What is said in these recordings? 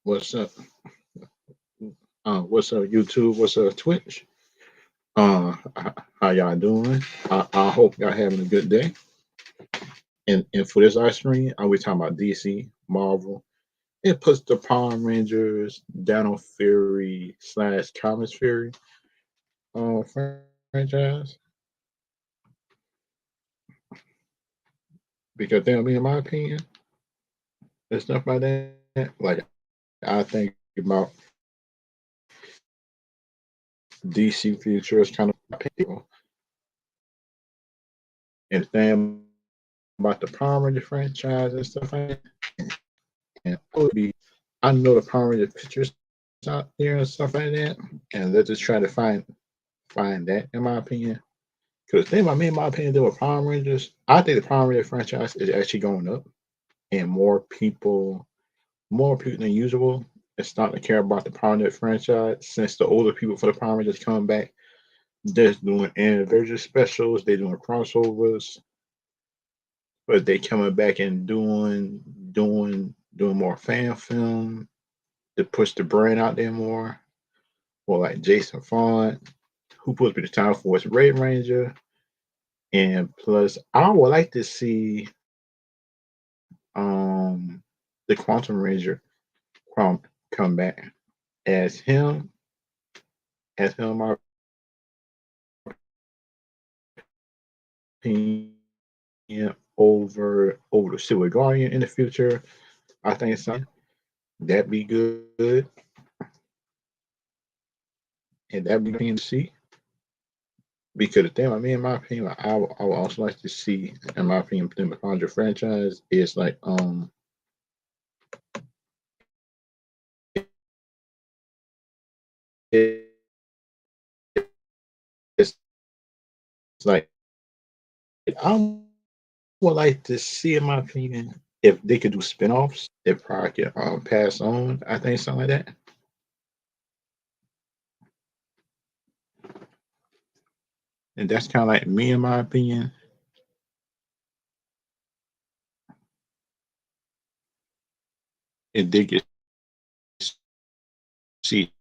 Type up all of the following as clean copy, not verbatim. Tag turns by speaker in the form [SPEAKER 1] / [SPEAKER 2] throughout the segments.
[SPEAKER 1] What's up? What's up, YouTube? What's up, Twitch? How y'all doing? I hope y'all having a good day. And for this live stream, I'll be talking about DC, Marvel. It puts the Power Rangers, Dino Fury slash Comics Fury franchise because they, in my opinion, and stuff like that. Like I think about DC future is kind of people, and the thing about the Power Ranger franchise and stuff like that. And it would be, I know the Power Ranger pictures out there and stuff like that, and let's just try to find that in my opinion. Because the thing about me, in my opinion, though, with Power Rangers, I think the Power Ranger franchise is actually going up, and more people than usual, is starting to care about the Power Ranger franchise since the older people for the Power Rangers coming back. They're doing anniversary specials, they're doing crossovers, but they coming back and doing more fan film to push the brand out there more. Or like Jason Font, who supposed to be the Time Force Red Ranger. And plus, I would like to see the Quantum Ranger come back as him, my opinion, over the Silver Guardian in the future. I think something that'd be good, and that'd be good to see. Because the thing, I mean, in my opinion, I would also like to see, in my opinion, the McCondra franchise is like it, it's like I would like to see, in my opinion, if they could do spin-offs, they probably could pass on. I think something like that, and that's kind of like me, in my opinion. If they could see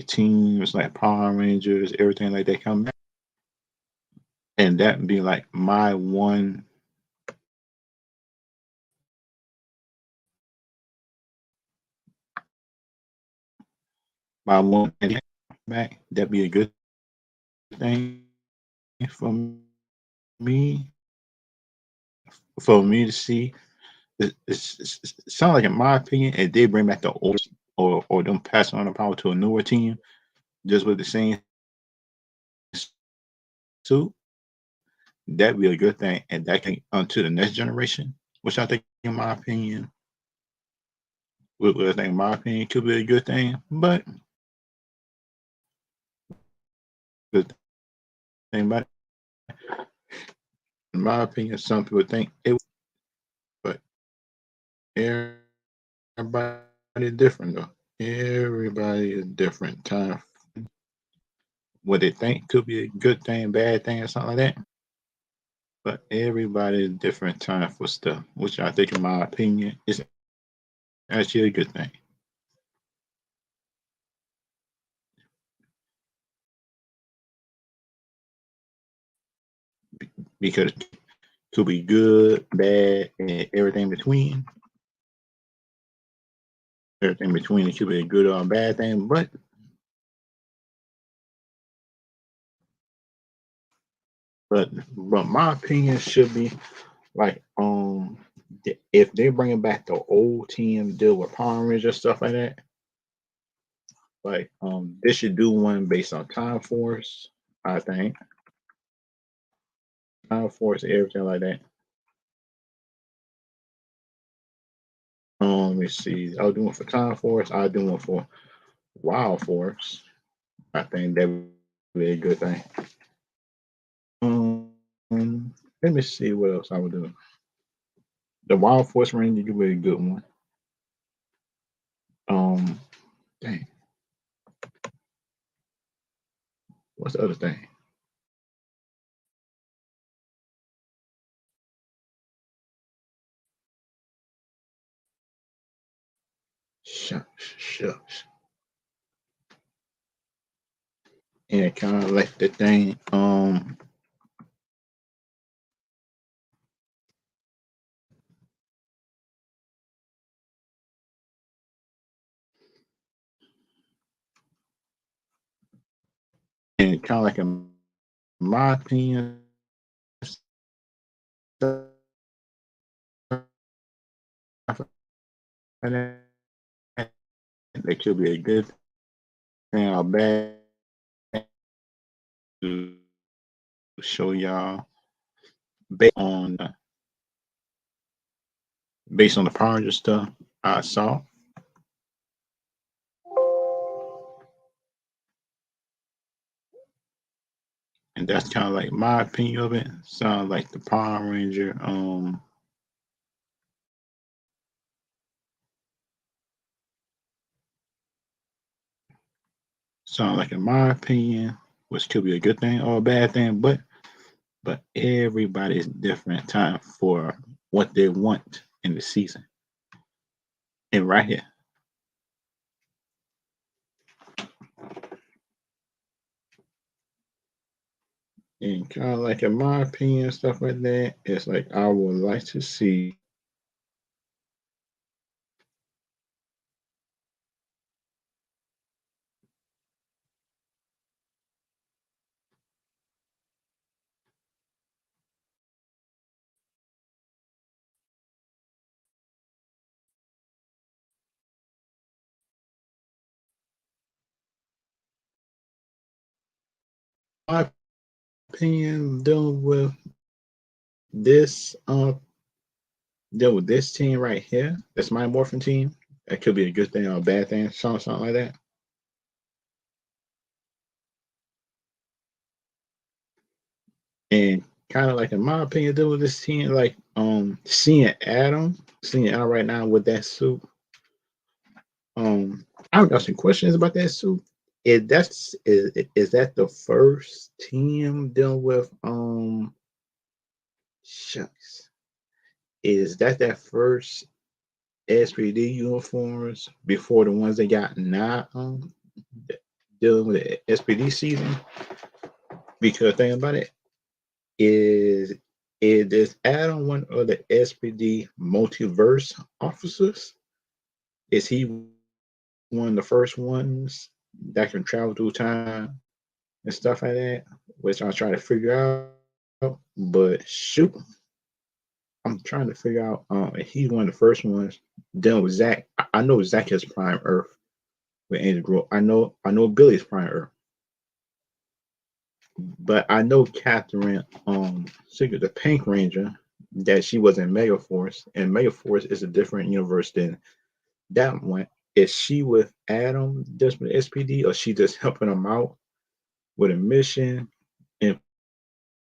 [SPEAKER 1] teams like Power Rangers, everything like that come back, and that would be like my one back. That'd be a good thing for me to see. It sounds like, in my opinion, if they bring back the old or them passing on the power to a newer team just with the same suit, that'd be a good thing, and that can onto the next generation, which I think, in my opinion, I think, in my opinion, could be a good thing. But the thing about it, in my opinion, some people think it, but everybody is different though. Everybody is different. Time what they think could be a good thing, bad thing, or something like that. But everybody is different time for stuff, which I think, in my opinion, is actually a good thing. Because it could be good, bad, and everything between. Everything between, it could be a good or a bad thing. But my opinion should be like if they're bringing back the old team, deal with Power Rangers, stuff like that. Like they should do one based on Time Force. I think Time Force, everything like that. Let me see. I'll do one for Time Force. I'll do one for Wild Force. I think that would be a good thing. Let me see what else I would do. The Wild Force Ranger could be a good one. Um, dang, what's the other thing? shucks. And kind of like the thing, and kind of like in my opinion, stuff like that, that could be a good thing or bad to show y'all based on the Power Ranger stuff I saw. And that's kind of like my opinion of it. Sounds like the Power Ranger, sound like in my opinion, which could be a good thing or a bad thing, but everybody's different time for what they want in the season. And right here. And kind of like in my opinion, stuff like that, it's like I would like to see my opinion this dealing with this team right here. That's my morphin team. That could be a good thing or a bad thing, something like that. And kind of like in my opinion, dealing with this team, like seeing Adam right now with that suit. I've got some questions about that suit. Is that the first team dealing with shucks? Is that first SPD uniforms before the ones they got now dealing with the SPD season? Because think about it, is this Adam one of the SPD multiverse officers? Is he one of the first ones that can travel through time and stuff like that? Which I'm trying to figure out. But shoot, I'm trying to figure out if he's one of the first ones dealing with Zach. I know Zach has Prime Earth with Angel Grove. I know Billy's Prime Earth. But I know Catherine, Secret the Pink Ranger, that she was in Mega Force, and Mega Force is a different universe than that one. Is she with Adam just with SPD, or she just helping him out with a mission? And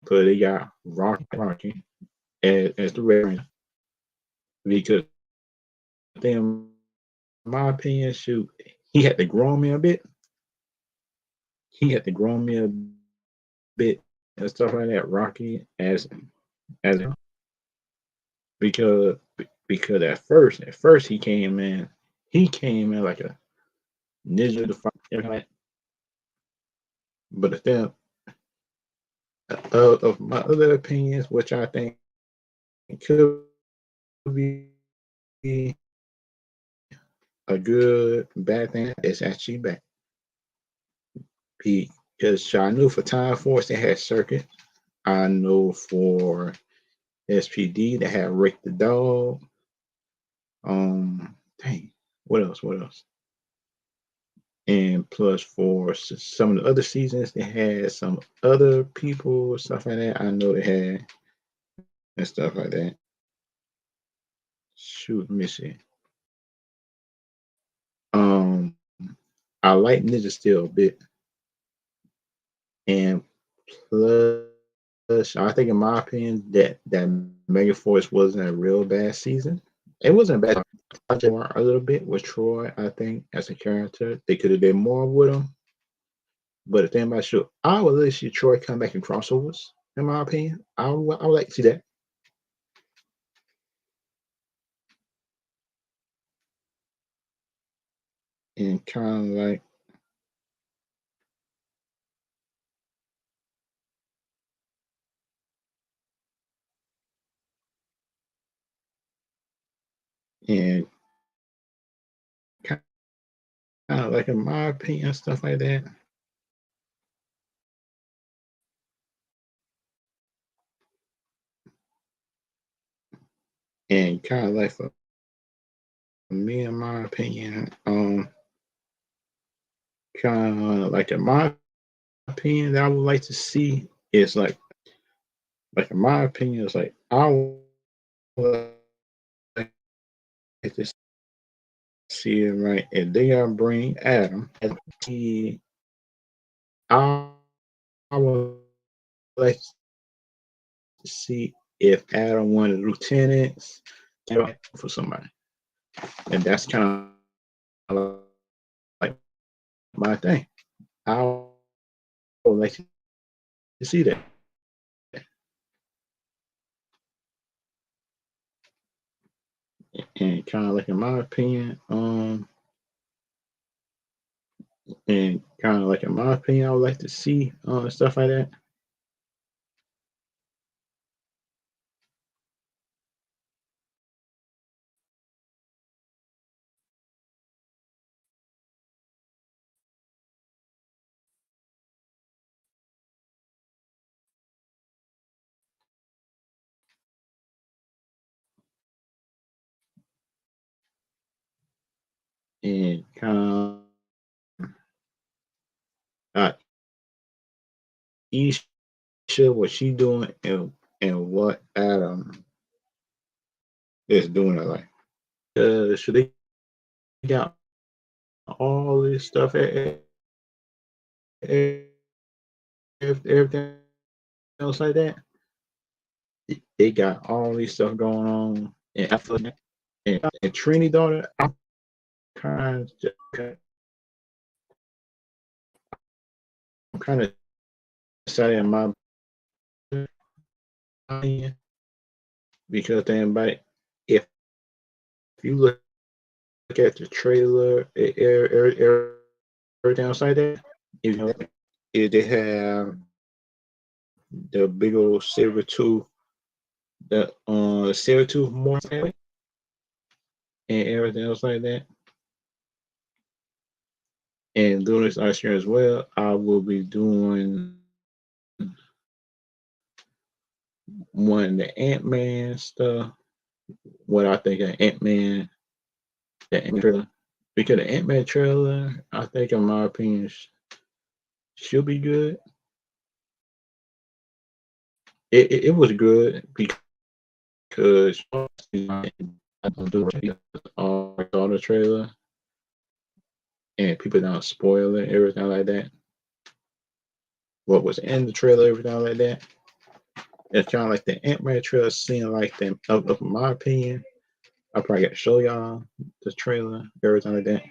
[SPEAKER 1] but they got Rocky as the Red Ranger. Because in my opinion, shoot, he had to grow me a bit. He had to grow me a bit and stuff like that. Rocky as because at first he came in like a ninja to fight everything. But the thing of my other opinions, which I think could be a good bad thing, is actually back. Because I knew for Time Force they had Circuit. I know for SPD they had Rick the Dog. Dang, what else? What else? And plus for some of the other seasons, they had some other people, stuff like that. I know they had and stuff like that. Shoot, let me see. Um, I like Ninja Steel a bit, and plus, I think in my opinion that Mega Force wasn't a real bad season. It wasn't bad. I just a little bit with Troy. I think as a character, they could have done more with him. But the thing about sure, I would really see Troy come back in crossovers. In my opinion, I would like to see that. and kind of like and kind of like in my opinion, stuff like that. And kind of like for me, in my opinion, kind of like in my opinion, that I would like to see is like in my opinion, it's like I would like to see it right, and they gotta bring Adam. And he, I, I would like to see if Adam wanted lieutenants for somebody, and that's kind of like my thing. I would like to see that, and kind of like in my opinion, and kind of like in my opinion, I would like to see stuff like that. And kind of each what she doing and what Adam is doing in life. So they got all this stuff, everything else like that. They got all these stuff going on, and I feel like, and Trini daughter, I'm kind of, I'm kind of excited in my opinion because then, but if you look at the trailer, everything else like that, you know, if they have the big old saber tooth, the saber tooth more and everything else like that. And doing this last year as well, I will be doing one of the Ant Man stuff. What I think of Ant Man, the Ant trailer, because the Ant Man trailer, I think in my opinion, should be good. It was good because I don't do all the trailer and people don't spoil it, everything like that. What was in the trailer, everything like that. It's kind of like the Ant Man trailer seeing like them. Of my opinion, I probably got to show y'all the trailer, everything like that,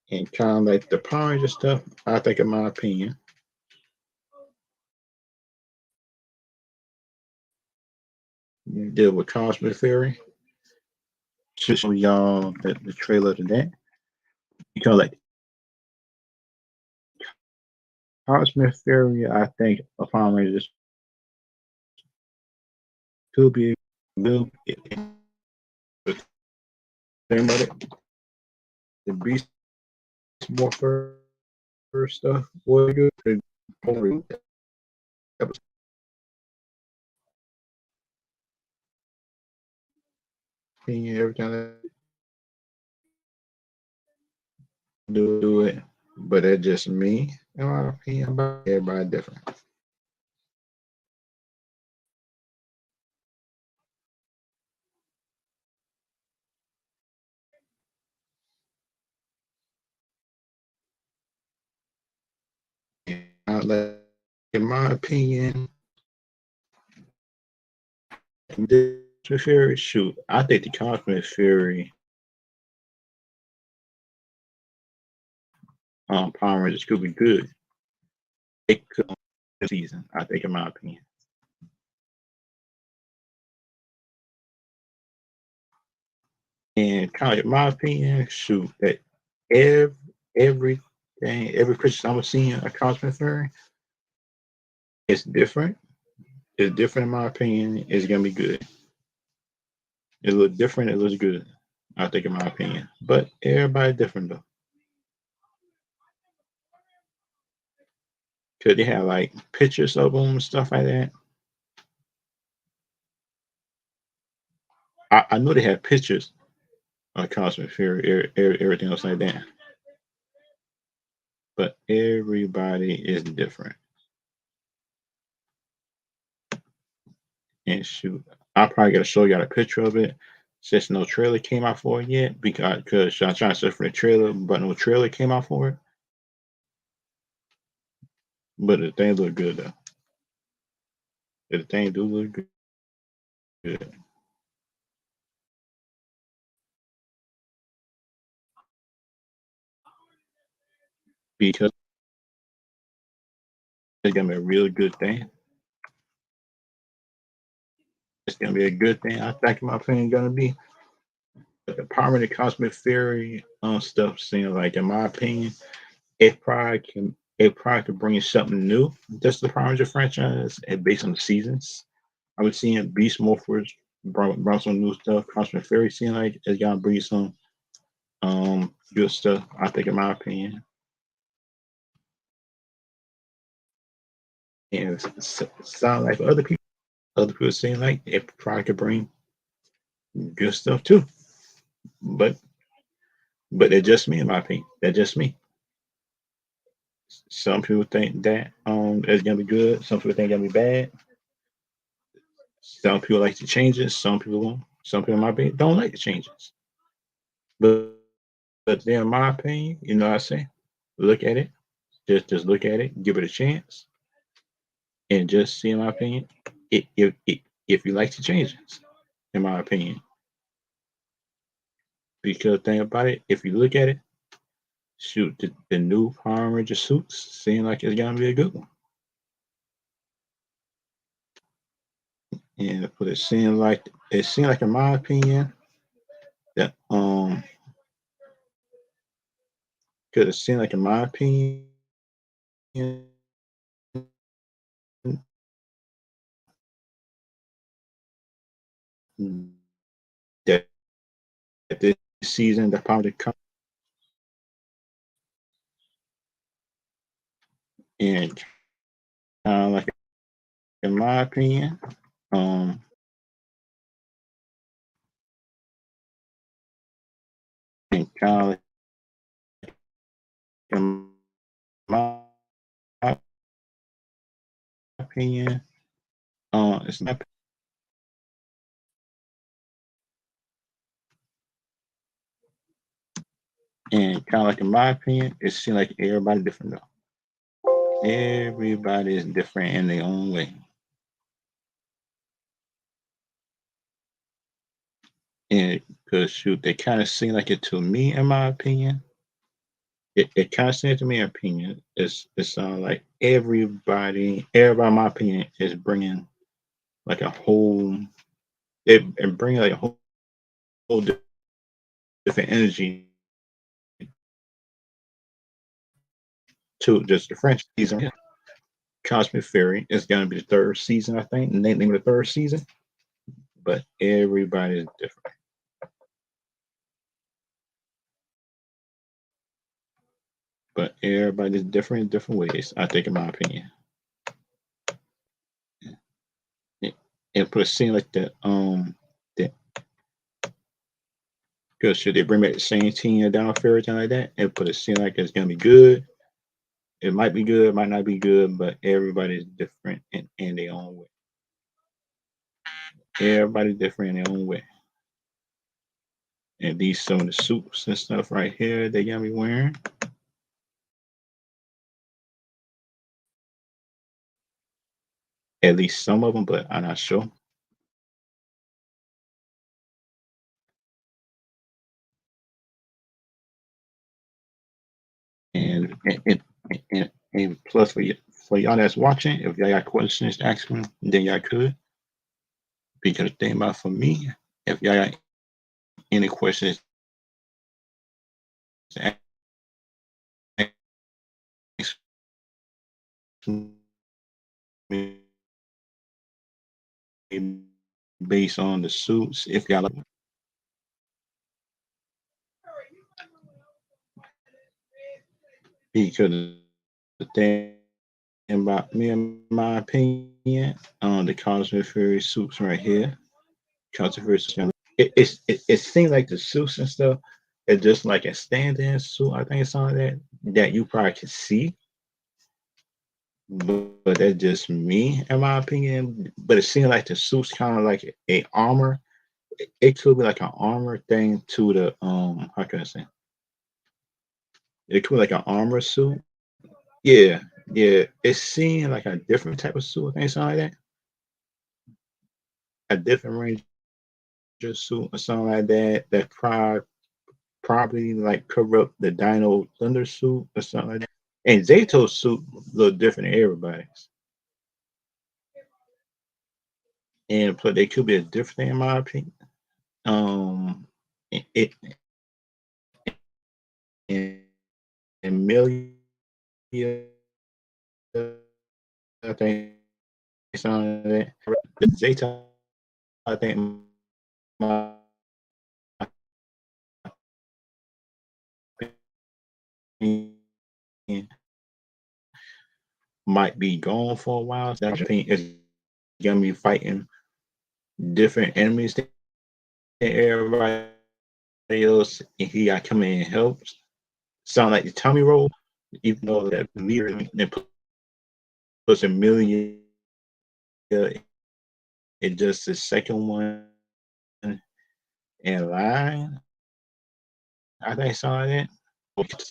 [SPEAKER 1] and kind of like the Power Ranger stuff. I think, in my opinion, you deal with Cosmic Theory. Show y'all the trailer to that. Because like Cosmic Theory, I think a Power Ranger could be will. Think about it. The Beast Morpher stuff was good. Everything that do it, but that's just me. In my opinion, about everybody different. Like, in my opinion, the Fury shoot, I think the Cosmic Fury Power Rangers could be good. It could this season, I think, in my opinion. And kind of like my opinion, shoot, that every everything, every Christian I'm seeing a Cosmic Fairy, it's different. It's different in my opinion. It's gonna be good. It looks different. It looks good. I think, in my opinion. But everybody different though. Cause they have like pictures of them and stuff like that. I know they have pictures of Cosmic Fairy, everything else like that. But everybody is different. And shoot, I probably gotta show y'all a picture of it since no trailer came out for it yet. Because I'm trying to search for the trailer, but no trailer came out for it. But the thing look good though. The thing do look good because it's gonna be a real good thing. It's gonna be a good thing. I think, in my opinion, gonna be. But the Power of the Cosmic Fairy stuff seems like, in my opinion, it probably could bring something new. Just the Power Ranger franchise, and based on the seasons. I was seeing Beast Morphers brought some new stuff. Cosmic Fairy seeing like it's gonna bring some good stuff. I think, in my opinion, and sound like for other people saying like it probably could bring good stuff too. But they're just me, in my opinion. They're just me. Some people think that it's gonna be good. Some people think it's gonna be bad. Some people like the changes. Some people won't. Some people might be don't like the changes. But then, in my opinion, I say, look at it. Just look at it. Give it a chance, and just see, in my opinion, if you like the changes. In my opinion, because think about it, if you look at it, shoot, the new Power Ranger suits seem like it's gonna be a good one. And but it seemed like, in my opinion, that because it seemed like, in my opinion, that this season the Power to come, and like, in my opinion, um and kind of like, in my opinion, it's not, and kind of like, in my opinion, it seems like everybody different though. Everybody is different in their own way. And because shoot, they kind of seem like it to me, in my opinion. It kind of seems to me, opinion, it sounds like everybody, in my opinion, is bringing like a whole, and bringing like a whole different energy to just the French season. Cosmic Fairy is going to be the third season, I think. Name of the third season, but everybody is different. But everybody's different in different ways, I think, in my opinion. And put a scene like that, that because should they bring back the same team down fairy time like that, and put a scene like it's gonna be good. It might be good, might not be good, but everybody's different in their own way. Everybody's different in their own way. And these some of the suits and stuff right here they gonna be wearing. At least some of them, but I'm not sure. And plus, for y'all that's watching, if y'all got questions to ask me, then y'all could. Because the thing about, for me, if y'all got any questions to ask me based on the suits, if y'all like, because the thing about me, in my opinion, the Cosmic Fury suits right here, Cosmic Fury suits, it seems like the suits and stuff is just like a stand-in suit. I think it's something that you probably can see, but that's just me, in my opinion. But it seems like the suit's kind of like a armor. It could be like an armor thing to the how can I say? It could be like an armor suit. Yeah, yeah. It's seeing like a different type of suit, I think something like that. A different ranger suit or something like that. That probably like cover up the Dino Thunder suit or something like that. And Zato's suit look different than everybody's. And plus they could be a different thing in my opinion. It and, and Millie, I think something like that. The Zeta, I think my opinion might be gone for a while. So I think it's gonna be fighting different enemies than everybody else, and he got come in and helps. Sound like the Tommy role, even though that leader then puts a million in just the second one in line. I think something like that.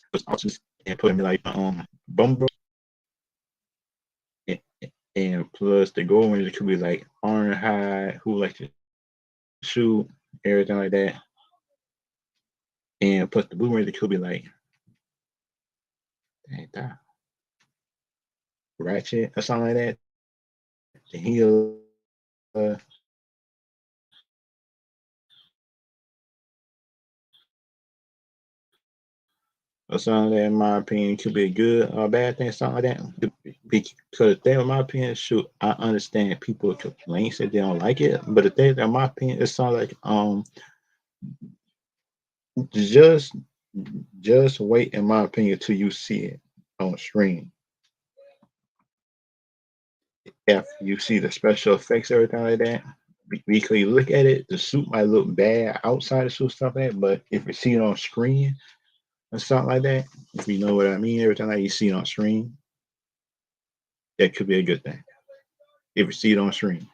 [SPEAKER 1] And put him like Bumble, and, and plus the Gold Ranger could be like Ironhide, who like to shoot, everything like that. And plus the Blue Ranger could be like Ratchet or something like that. To heal or something that, in my opinion, could be a good or bad thing, something like that. Because the thing, in my opinion, shoot, I understand people complain that they don't like it, but the thing, in my opinion, it sounds like just just wait, in my opinion, till you see it on screen. If you see the special effects, everything like that, because you look at it, the suit might look bad outside the suit, stuff like that, but if you see it on screen or something like that, if you know what I mean, everything like you see it on screen, that could be a good thing. If you see it on screen.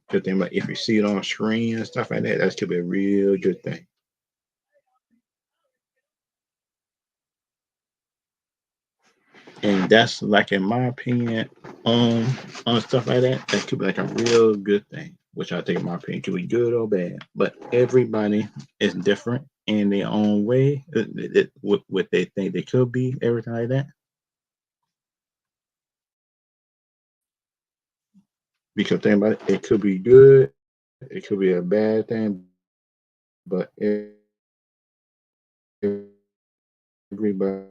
[SPEAKER 1] Good thing, but if you see it on screen and stuff like that, that could be a real good thing. And that's like, in my opinion, on stuff like that, that could be like a real good thing. Which I think, in my opinion, could be good or bad. But everybody is different in their own way. What they think they could be, everything like that. Because think about it, it could be good, it could be a bad thing, but everybody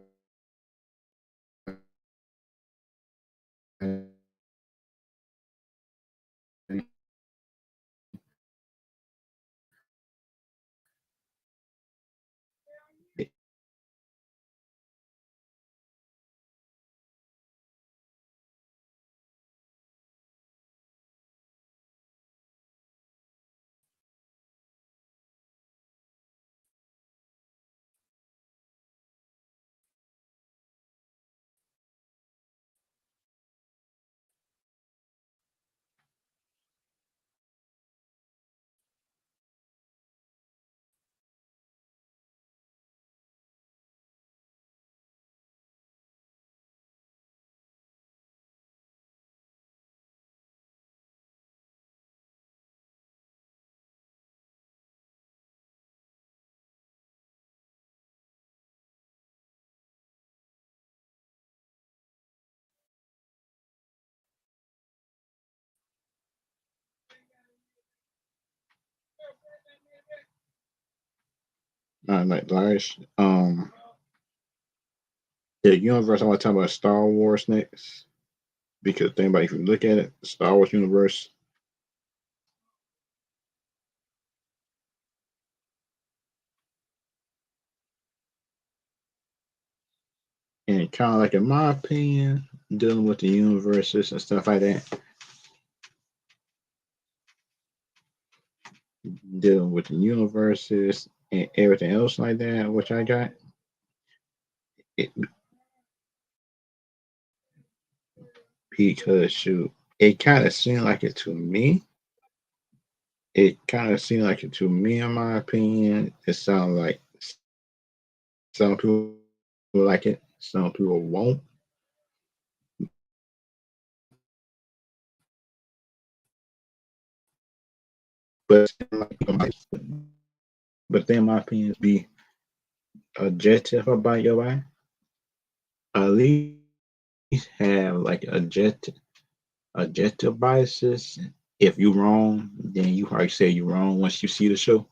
[SPEAKER 1] like large. The universe. I want to talk about Star Wars next because think about if you look at it, Star Wars universe, and kind of like in my opinion, dealing with the universes and stuff like that, dealing with the universes and everything else like that, which I got. It, because shoot, it kind of seemed like it to me. It kind of seemed like it to me, in my opinion. It sounds like some people like it, some people won't. But then my opinion be objective about your life. At least have like objective biases. If you wrong, then you probably say you're wrong once you see the show.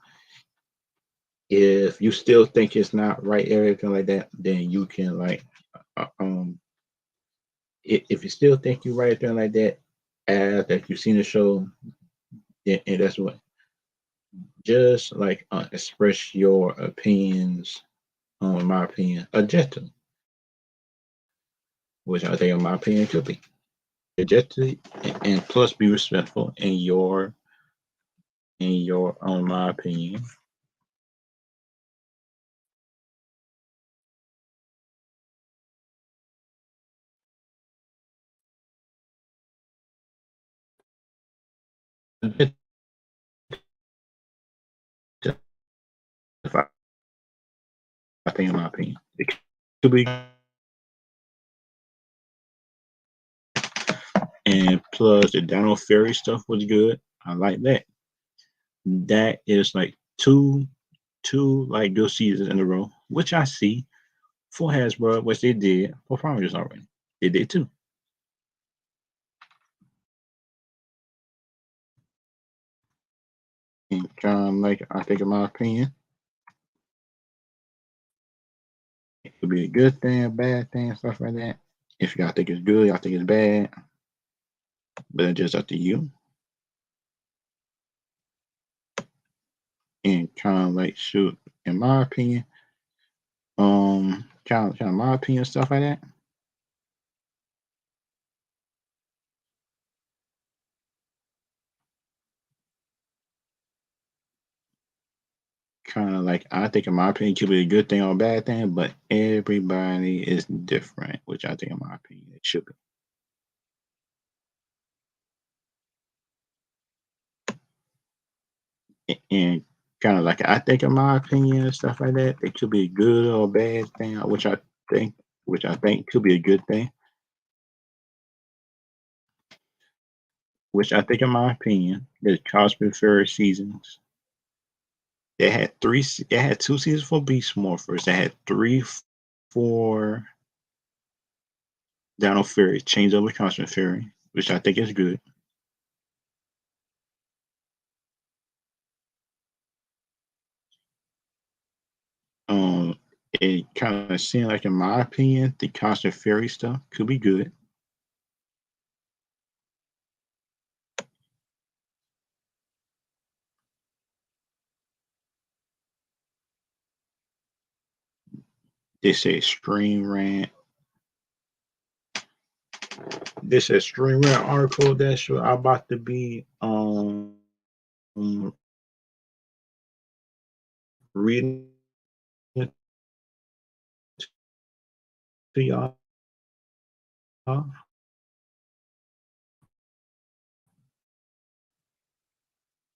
[SPEAKER 1] If you still think it's not right, everything like that, then you can like uh, um if you still think you're right, everything like that, after you've seen the show, then and that's what just like express your opinions on my opinion objective, which I think in my opinion could be objective and plus be respectful in your on my opinion. Objective, I think in my opinion. It could be and plus the Dino Fairy stuff was good. I like that. That is like two like good seasons in a row, which I see for Hasbro, which they did for Promise already. They did too. And kind of like I think in my opinion, it could be a good thing, a bad thing, stuff like that. If y'all think it's good, y'all think it's bad, but it's just up to you. And kind of like shoot, in my opinion, kind of my opinion, stuff like that. Kind of like I think in my opinion it could be a good thing or a bad thing, but everybody is different, which I think in my opinion it should be. And kind of like I think in my opinion and stuff like that, it could be a good or a bad thing, think which I think could be a good thing, which I think in my opinion, the Cosmic Fairy seasons. They had two seasons for Beast Morphers. They had three for Dino Fairy, Change Over Cosmic Fairy, which I think is good. Um, it kind of seemed like, in my opinion, the Cosmic Fairy stuff could be good. They say Stream Rant. This is Stream Rant article that's about to be reading to y'all.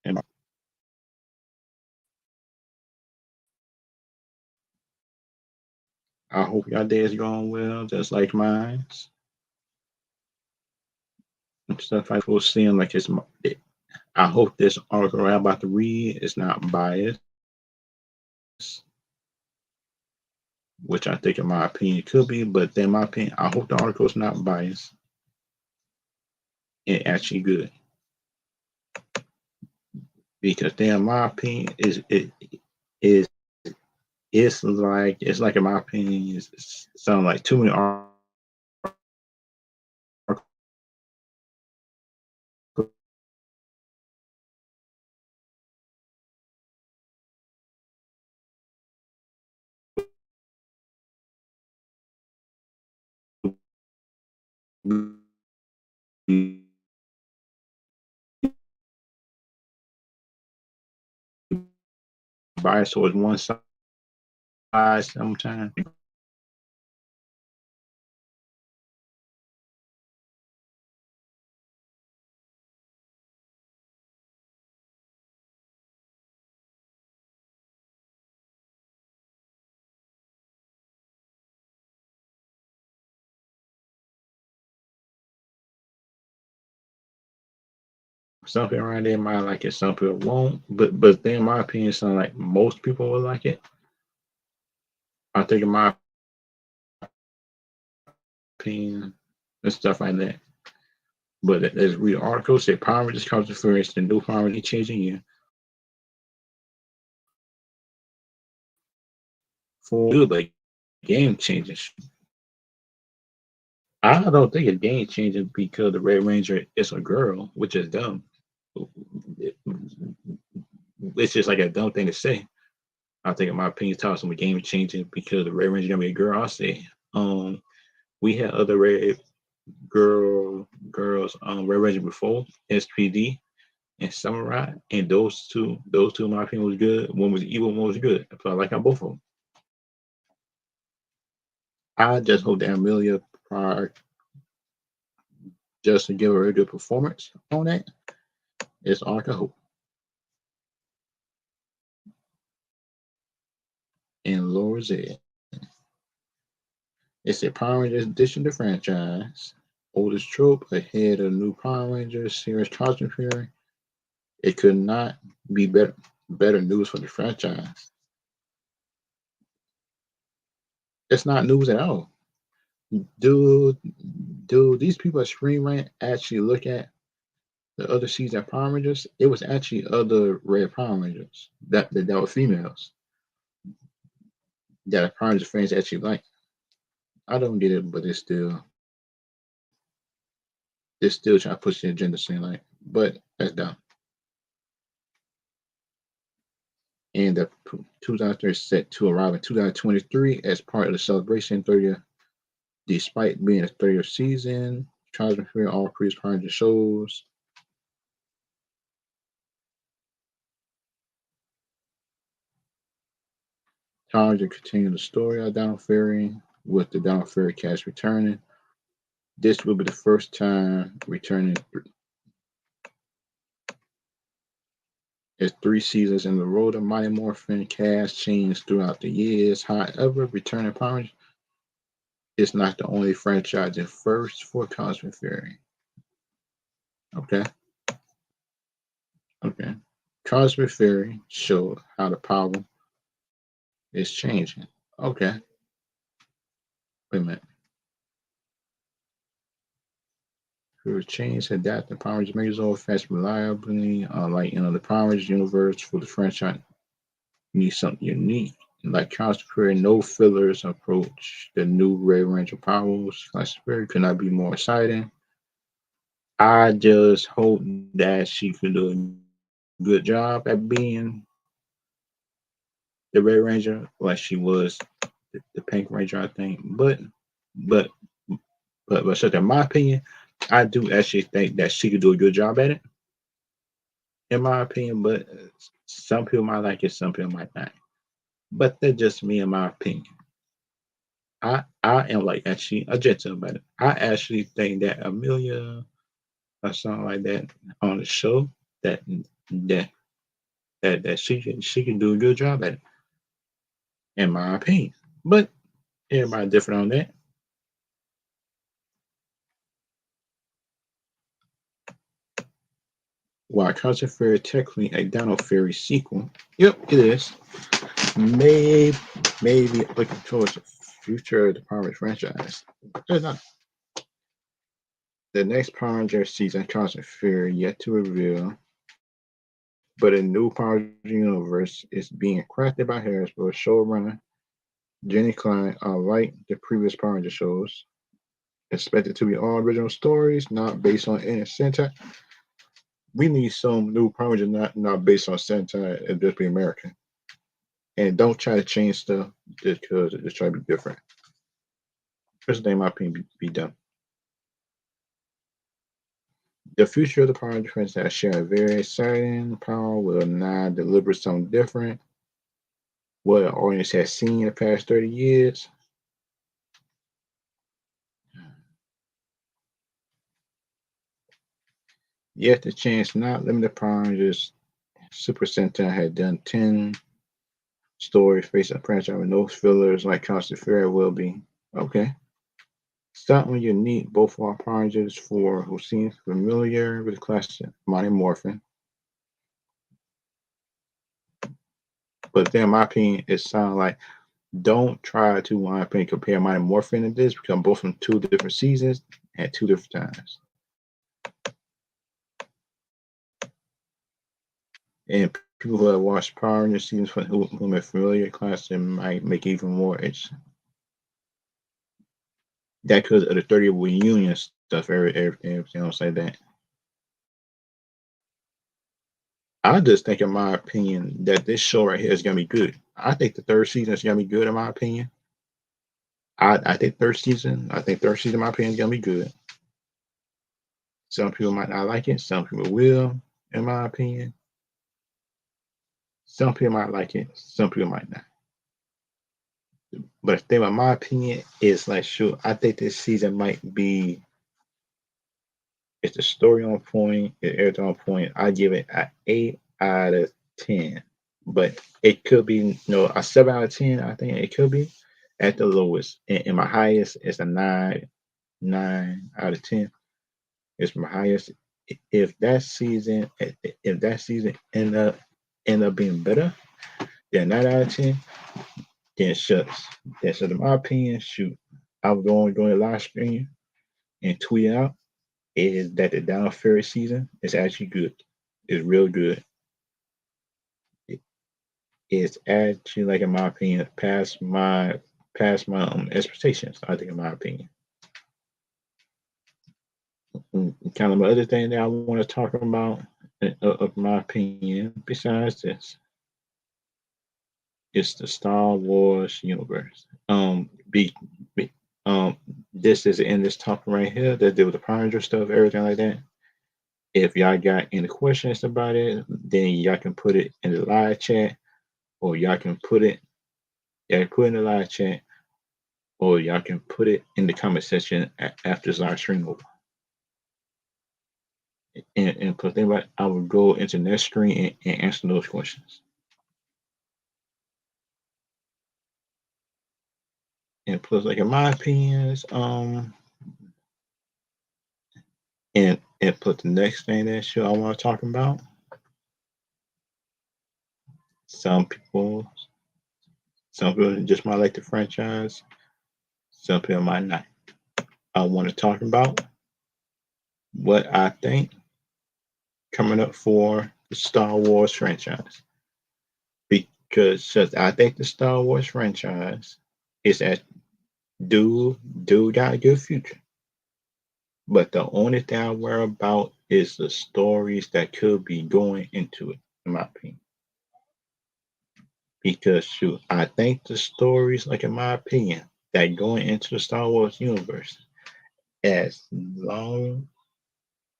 [SPEAKER 1] And I hope y'all day is going well, just like mine. And stuff like we'll seeing like I hope this article I'm about to read is not biased, which I think in my opinion could be, but in my opinion, I hope the article is not biased and actually good. Because in my opinion is it's like in my opinion, it's sound like too many articles biased towards one side sometimes. Some people around there might like it, some people won't. But then, in my opinion, it sounds like most people will like it. I think, in my opinion, and stuff like that. But as read the article, say Power Rangers comes to first, the new Power Rangers changing year for good, but game changing. I don't think it's game changing because the Red Ranger is a girl, which is dumb. It- It's just like a dumb thing to say. I think, in my opinion, it's talking about game changing because the Red Ranger gonna be a girl. I'll say, we had other girls, Red Ranger before SPD and Samurai, and those two, in my opinion, was good. One was evil, one was good. So I like on both of them. I just hope that Amelia Pryor just to give her a good performance on that. It's all I can hope. And Laura Z. It's a Power Rangers edition the franchise. Oldest trope ahead of new Power Rangers series Cosmic Fury. It could not be better news for the franchise. It's not news at all. Do these people at Screen Rant actually look at the other season of Power Rangers? It was actually other Red Power Rangers that were females that Power Rangers fans actually like. I don't get it, but it's still trying to push the agenda, saying like, but that's dumb. And the 2003 set to arrive in 2023 as part of the celebration 30th, despite being a 30th season. Transfer all previous Power Rangers shows. Time to continue the story of Donald Ferry with the Donald Ferry cast returning. This will be the first time returning as 3 seasons in a row. The Mighty Morphin cast changed throughout the years. However, returning Power Rangers is not the only franchise at first for Cosmic Fury. Okay, okay. Cosmic Fury showed how the power is changing. Okay, wait a minute. Fury change adapt the Power Rangers Megazord fast reliably, like the Power Rangers universe for the franchise. You need something unique. Like Cosmic Fury, no fillers approach the new Red Ranger powers. Cosmic Fury could not be more exciting. I just hope that she could do a good job at being the Red Ranger, like she was the Pink Ranger, I think. But so in my opinion, I do actually think that she could do a good job at it, in my opinion. But some people might like it, some people might not. But that's just me, in my opinion. I am like actually a gentle about it. I actually think that Amelia or something like that on the show that that that she can do a good job at it, in my opinion. But everybody different on that. While Cousin Fairy technically a Dino Fairy sequel, yep, it is. Maybe looking towards the future of the Power Rangers franchise. Not. The next Power Rangers season, Cousin Fairy, yet to reveal. But a new Power Rangers universe is being crafted by Hasbro showrunner Jenny Klein, unlike the previous Power Rangers shows. Expected to be all original stories, not based on any Sentai. We need some new Power Rangers not based on Sentai and just be American. And don't try to change stuff just because just try to be different. First thing, in my opinion, be done. The future of the Power Rangers franchise sharing very exciting. Power will now deliver something different. What our audience has seen in the past 30 years. Yet the chance not limited Power Rangers Super Sentai had done 10 stories facing a franchise with no fillers like Constant Fair will be. Okay. Something unique, both our Power Rangers for who seems familiar with the classic Mighty Morphin. But then, in my opinion, it sounds like don't try to, in my opinion, compare Mighty Morphin and this because both from 2 different seasons at 2 different times. And people who have watched Power Rangers seasons who are familiar classic might make it even more interesting. That because of the 30th reunion stuff, everything else like that. I just think, in my opinion, that this show right here is gonna be good. I think the 3rd season is gonna be good, in my opinion. I think third season, in my opinion, is gonna be good. Some people might not like it, some people will, in my opinion. Some people might like it, some people might not. But the thing about my opinion is like, sure, I think this season might be, it's the story on point, it's everything on point. I give it an 8 out of 10. But it could be, a 7 out of 10, I think it could be at the lowest. And my highest is a 9 out of 10. It's my highest. If that season, end up being better than 9 out of 10, then shucks. Then so in my opinion, shoot, I was going during the live stream and tweet out is that the Down Fairy season is actually good. It's real good. It's actually, like, in my opinion, past my expectations. I think, in my opinion. Kind of my other thing that I want to talk about, of my opinion, besides this, is the Star Wars universe. Be this is in this topic right here that deal with the Power Ranger stuff, everything like that. If y'all got any questions about it, then y'all can put it in the live chat, or y'all can put it in the live chat, or y'all can put it in the comment section after this live stream over. And put think about, I will go into the next screen and answer those questions. And plus, like, in my opinions, and put the next thing that show I want to talk about. Some people just might like the franchise. Some people might not. I want to talk about what I think coming up for the Star Wars franchise. Because I think the Star Wars franchise is at do got a good future. But the only thing I worry about is the stories that could be going into it, in my opinion. Because shoot, I think the stories, like, in my opinion, that going into the Star Wars universe, as long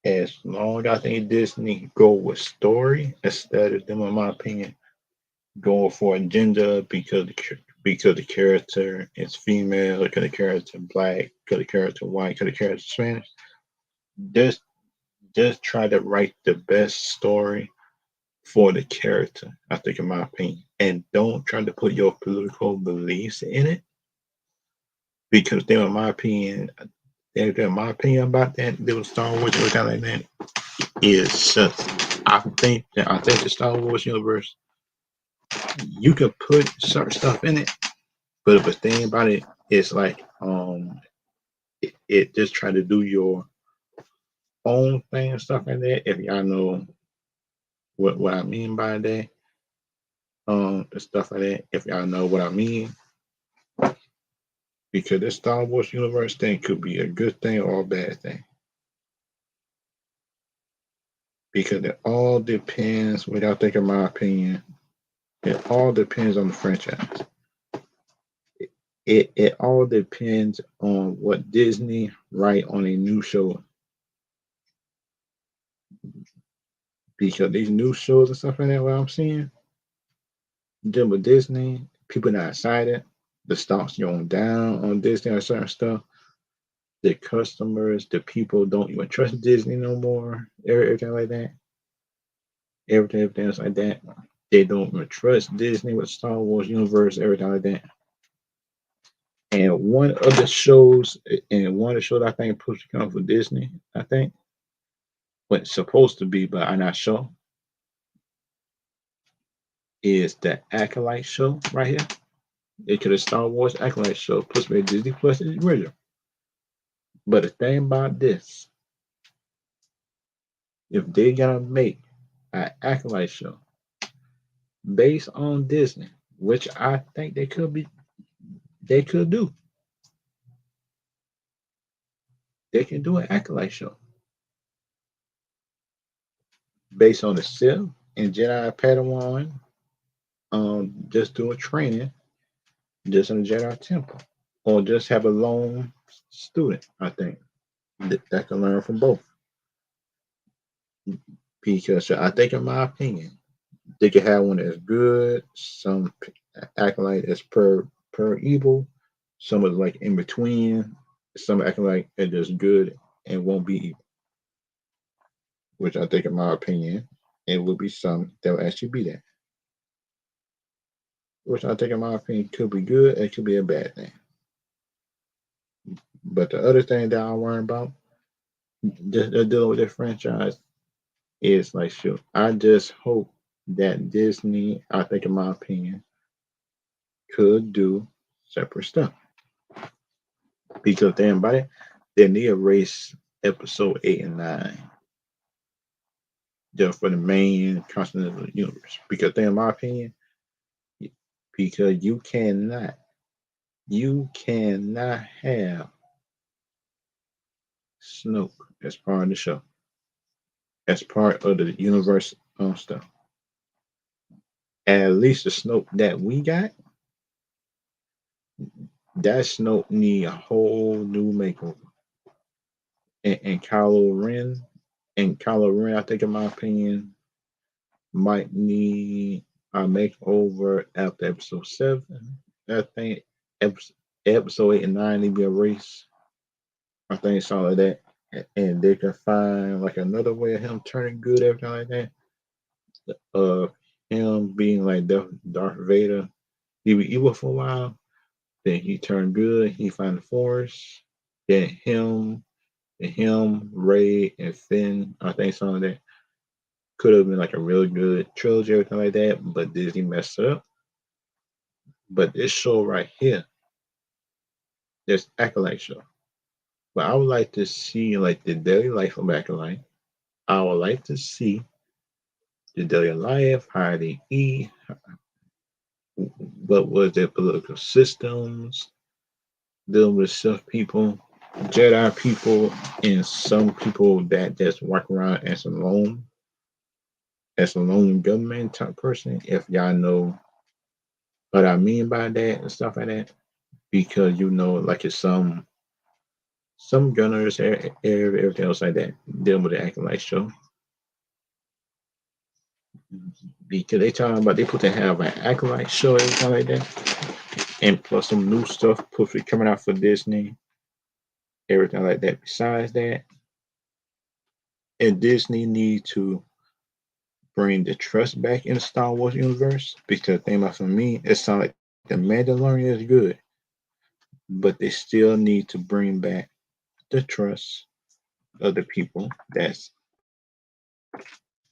[SPEAKER 1] I think Disney go with story instead of them, in my opinion, going for agenda because the character is female, because the character black, because the character white, because the character Spanish. Just try to write the best story for the character, I think, in my opinion. And don't try to put your political beliefs in it. Because then, in my opinion, about that, there was Star Wars or kind of like that, is I think the Star Wars universe, you could put certain stuff in it, but the thing about it is, like, it just try to do your own thing and stuff like that. If y'all know what I mean by that, and stuff like that. If y'all know what I mean, because this Star Wars universe thing could be a good thing or a bad thing. Because it all depends, without thinking my opinion, it all depends on the franchise. It all depends on what Disney write on a new show. Because these new shows and stuff like that, what I'm seeing, dealing with Disney, people not excited. The stock's going down on Disney or certain stuff. The customers, the people don't even trust Disney no more. Everything like that. Everything else like that. They don't even trust Disney with Star Wars universe, everything like that. And one of the shows, and one of the shows I think supposed to come for Disney, I think, but supposed to be, but I'm not sure, is the Acolyte show right here. It could have Star Wars Acolyte show, supposed to be Disney Plus original. But the thing about this, if they gonna make an Acolyte show based on Disney, which I think they could do. They can do an Acolyte show based on the Sith and Jedi Padawan, just doing training, just in the Jedi Temple, or just have a lone student. I think that can learn from both. Because I think, in my opinion, they could have one that's good, some acting like it's per evil, some is like in between, some acting like it is good and won't be evil. Which I think, in my opinion, it will be some that will actually be that. Which I think, in my opinion, could be good. It could be a bad thing. But the other thing that I learned about just dealing with this franchise is like, shoot, I just hope that Disney, I think, in my opinion, could do separate stuff. Because they invited, they need to erase episode 8 and 9 just for the main Continental Universe. Because they, in my opinion, because you cannot have Snoke as part of the show, as part of the universe stuff. At least the Snoke that we got, that Snoke need a whole new makeover. And Kylo Ren, I think, in my opinion, might need a makeover after episode 7. I think episode 8 and 9 need to be erased. I think something like that. And they can find like another way of him turning good, everything like that. Him being like Darth Vader. He was evil for a while. Then he turned good. He found the Force. Then Ray, and Finn. I think some of that could have been like a really good trilogy, everything like that. But Disney messed up. But this show right here, this Acolyte show. But I would like to see like the daily life of Acolyte. I would like to see the daily life, how they eat, what was their political systems, dealing with Sith people, Jedi people, and some people that just walk around as a lone government type person. If y'all know what I mean by that and stuff like that, because like it's some gunners, everything else like that, dealing with the Acolyte show. Because they talking about they put to have an Acolyte show, everything like that, and plus some new stuff supposed to be coming out for Disney, everything like that. Besides that, and Disney need to bring the trust back in the Star Wars universe, because thing about, for me, it sounds like the Mandalorian is good, but they still need to bring back the trust of the people that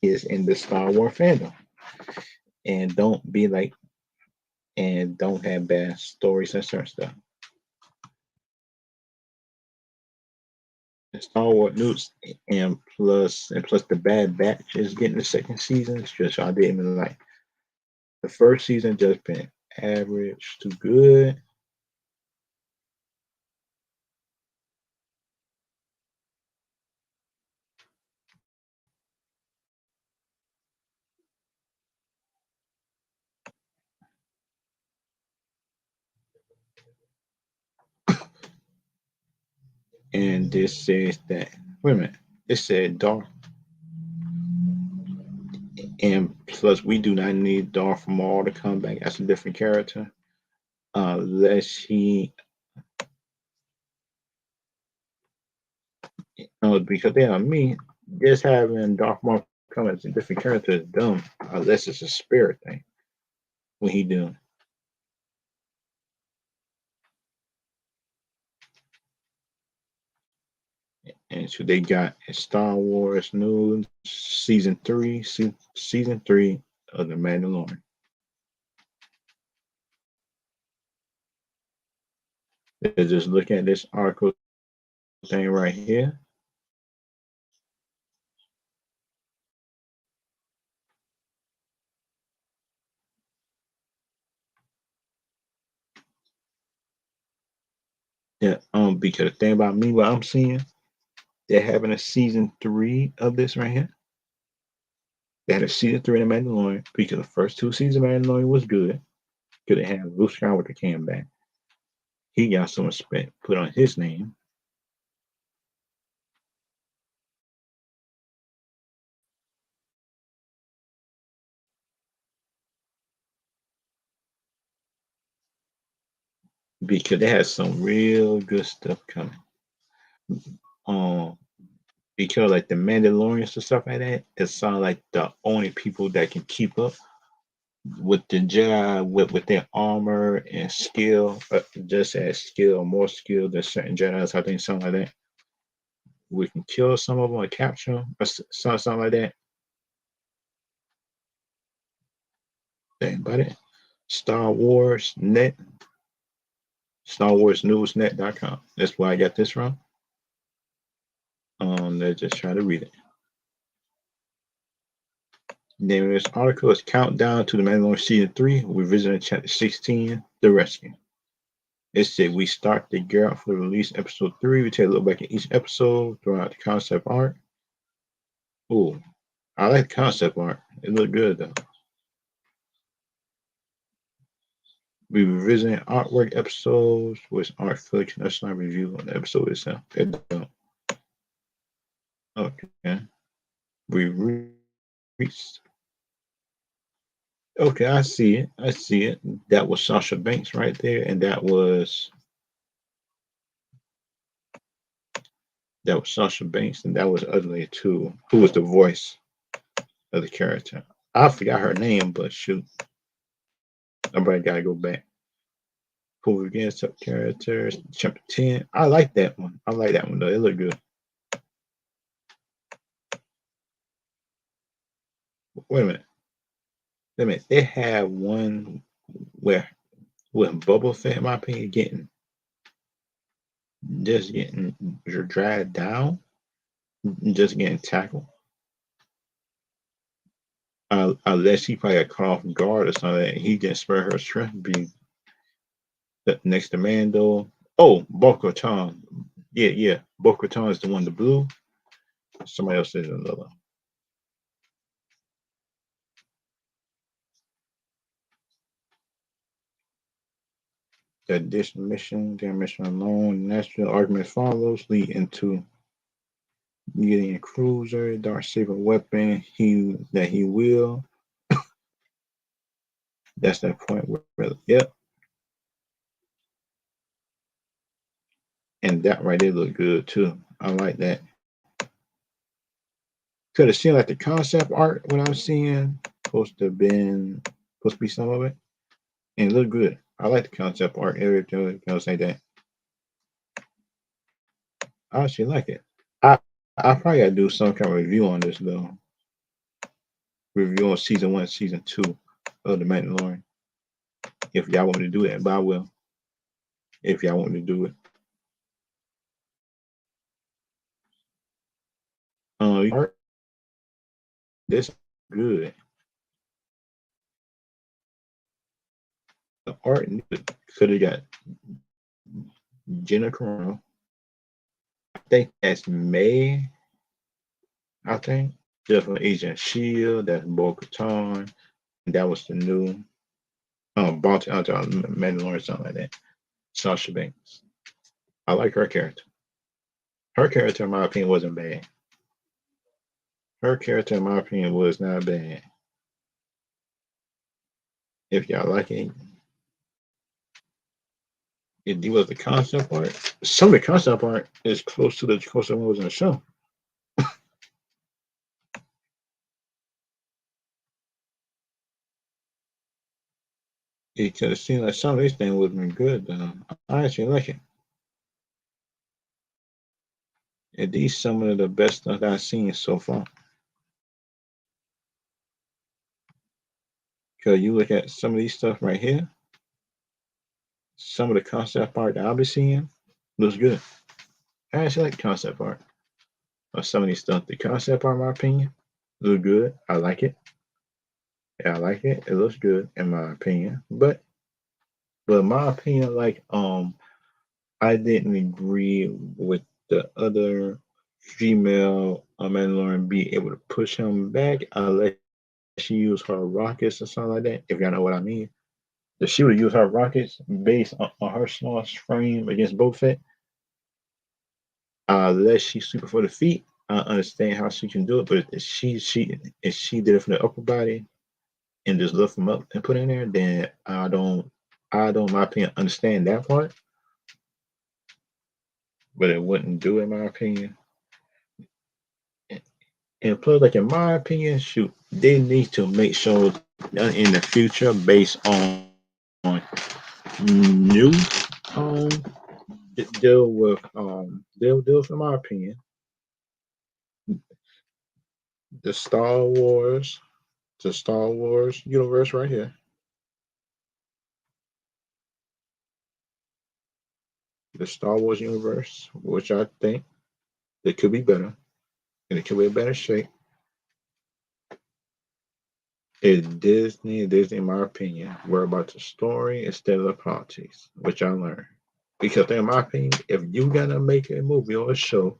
[SPEAKER 1] is in the Star Wars fandom, and don't have bad stories and certain stuff. Star Wars news, and plus the Bad Batch is getting the second season. It's just I didn't like the first season. Just been average to good. And this says that wait a minute. It said Darth, and plus we do not need Darth Maul to come back as a different character unless he because they are me. Just having Darth Maul come as a different character is dumb unless it's a spirit thing when he do. And so they got Star Wars news season 3 of the Mandalorian. They're just looking at this article thing right here. Yeah, because the thing about me, what I'm seeing, they're having a season 3 of this right here. They had a season 3 of the Mandalorian because the first 2 seasons of Mandalorian was good. Because they had Luke Skywalker came back. He got some respect put on his name. Because they had some real good stuff coming. Um, because like the Mandalorians and stuff like that, it sounds like the only people that can keep up with the Jedi with their armor and skill, just as skill, more skill than certain Jedi's. I think something like that. We can kill some of them or capture them, or something like that. Think about it. Star Wars Net, Star Wars Newsnet.com. That's where I got this from. Let's just try to read it. The name of this article is Countdown to the Mandalorian Season 3. We're visiting Chapter 16, The Rescue. It said we start the gear out for the release episode 3. We take a look back at each episode throughout the concept art. Oh, I like the concept art. It looked good though. We were revisiting artwork episodes with art fiction. That's not review on the episode itself. Okay. We reached. Okay, I see it. I see it. That was Sasha Banks right there, and that was Sasha Banks, and that was Ugly too, who was the voice of the character. I forgot her name, but shoot, somebody gotta go back. Who again? Sub characters, chapter 10. I like that one. I like that one though. It looked good. Wait a minute. Wait a minute. They have one where with Bubble Fett, in my opinion, getting dragged down, just getting tackled. Unless he probably got caught off guard or something, and he didn't spare her strength. Be next to Mando. Oh, Bo-Katan. Yeah. Bo-Katan is the one, the blue. Somebody else is another. The additional mission, their mission alone, national argument follows, lead into getting a cruiser, dark saber weapon. He will. That's that point where yep. And that right there look good too. I like that. Could have seen like the concept art when I was seeing supposed to be some of it. And it looked good. I like the concept art, everything else like that. I actually like it. I probably gotta do some kind of review on this though. Review on season 1, season 2 of the Mandalorian. If y'all want me to do that, but I will. If y'all want me to do it. Art, this good. The art could have got Jenna Carano. I think that's May. I think different Agent Shield. That's Bo Katan. That was the new Bounty Hunter, Mandalorian, something like that. Sasha Banks. I like her character. Her character, in my opinion, wasn't bad. Her character, in my opinion, was not bad. If y'all like it was the concept art. Some of the concept art is close to the concept art was in the show. It could have seemed like some of these things would have been good. I actually like it. And these some of the best stuff I've seen so far. Because you look at some of these stuff right here, some of the concept art that I'll be seeing looks good. I actually like concept art of some of these stuff. The concept art, in my opinion, look good. I like it. Yeah, I like it. It looks good in my opinion. But in my opinion, like I didn't agree with the other female Mandalorian being able to push him back unless she used her rockets or something like that. If y'all know what I mean. If she would use her rockets based on her small frame against Boba Fett, unless she's super for the feet, I understand how she can do it. But if she did it from the upper body and just lift them up and put in there, then in my opinion, understand that part. But it wouldn't do, in my opinion. And plus, like in my opinion, shoot, they need to make sure in the future, based on new um deal with deal in my opinion, the Star Wars universe right here, the Star Wars universe, which I think it could be better and it could be a better shape. Is Disney, in my opinion, worry about the story instead of the politics, which I learned. Because in my opinion, if you gotta make a movie or a show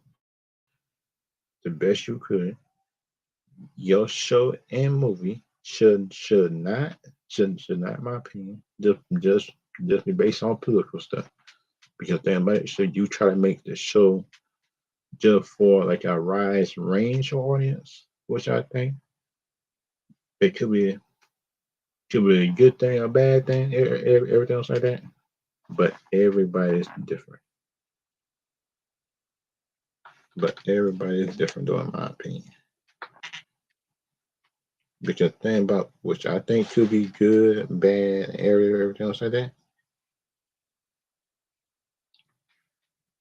[SPEAKER 1] the best you could, your show and movie should not, in my opinion, just be based on political stuff. Because they make sure you try to make the show just for like a rise range audience, which I think it could be a good thing or a bad thing, everything else like that. But everybody's different. But everybody is different, though, in my opinion. Because the thing about which I think could be good, bad, everything else like that,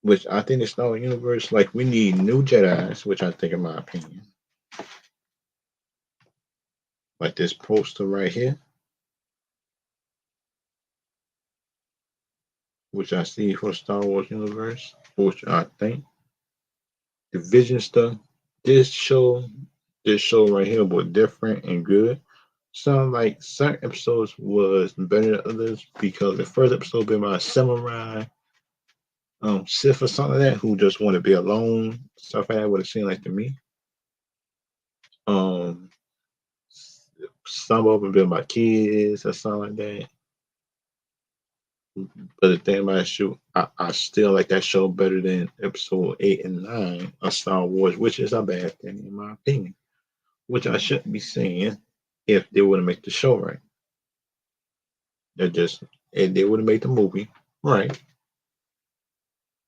[SPEAKER 1] which I think the Star Wars universe, like we need new Jedi's, which I think, in my opinion, like this poster right here, which I see for Star Wars universe, which I think the Vision stuff, this show, this show right here was different and good. Some like certain episodes was better than others because the first episode been about a samurai, Sith or something like that, who just want to be alone. Stuff like that would have seemed like to me. Um, some of them been my kids or something like that. But the thing about shoot, I still like that show better than episode 8 and 9 of Star Wars, which is a bad thing in my opinion. Which I shouldn't be saying if they wouldn't make the show right. They just if they would have made the movie right,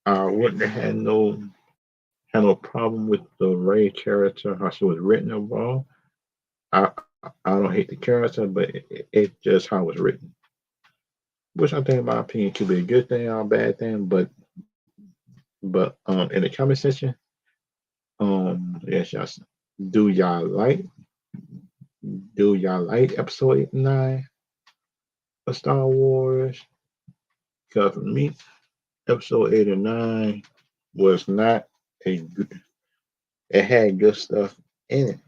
[SPEAKER 1] I wouldn't have had no problem with the Ray character, how she was written overall. I I don't hate the character, but it's just how it was written. Which I think, in my opinion, could be a good thing or a bad thing. But in the comment section, yes, y'all, do y'all like do y'all like episode 8 and 9 of Star Wars? Because for me, episode 8 and 9 was not a good It had good stuff in it,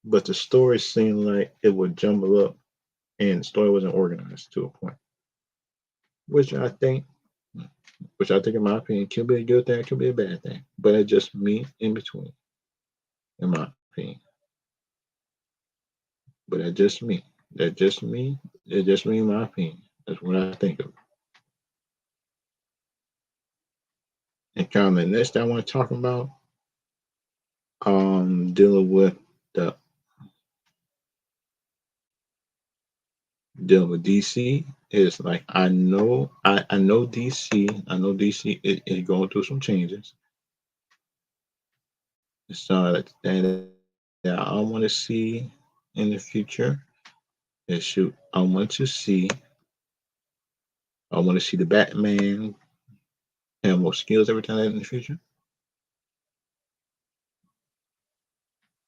[SPEAKER 1] but the story seemed like it would jumble up, and the story wasn't organized to a point, which I think, in my opinion, could be a good thing, could be a bad thing, but it's just me in between, in my opinion. But that's just me. That's just me. It's just me, in my opinion. That's what I think of. And kind of the next thing I want to talk about, dealing with the DC is like I know DC. I know DC is going through some changes. So like that I want to see in the future is shoot. I want to see the Batman have more skills every time in the future,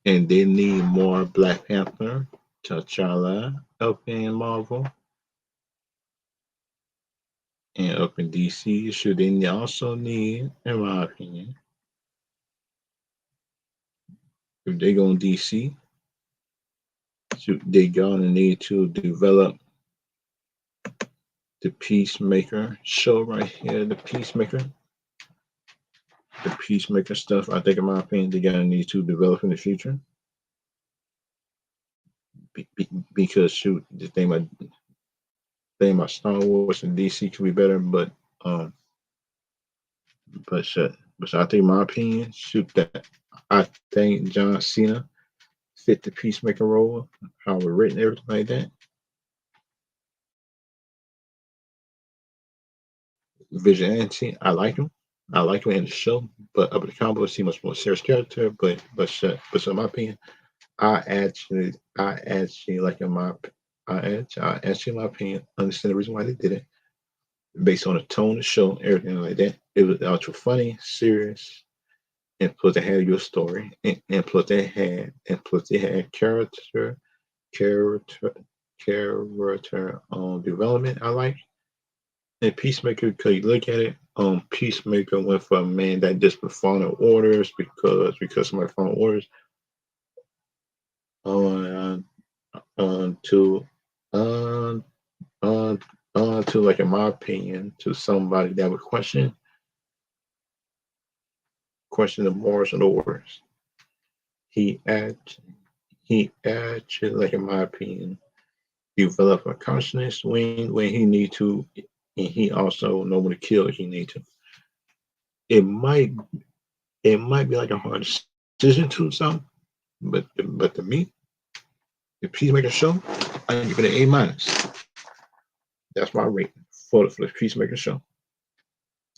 [SPEAKER 1] and they need more Black Panther, T'Challa up in Marvel and up in DC. Should they also need, in my opinion, if they go in DC, should they gonna need to develop the Peacemaker show right here, the Peacemaker stuff. I think, in my opinion, they're gonna need to develop in the future because shoot, the thing about Star Wars and DC could be better, um, but I think, in my opinion, shoot that I think John Cena fit the Peacemaker role, how it written, everything like that. Vigilante, I like him. I like him in the show, but up in the combo, he much more serious character. But so in my opinion, I actually like in my I actually in my opinion understand the reason why they did it based on the tone of the show, everything like that. It was ultra funny, serious, and plus they had a good story, and plus they had character character development. I like. And Peacemaker, because you look at it, Peacemaker went from a man that just following orders because somebody followed orders on to on to, like, in my opinion, to somebody that would question the morals and the orders. He act he actually, like, in my opinion, develop a consciousness when he need to, and he also know when to kill if he need to. It might be like a hard decision to some, but to me, the Peacemaker show, I give it an A-. That's my rating for the Peacemaker show.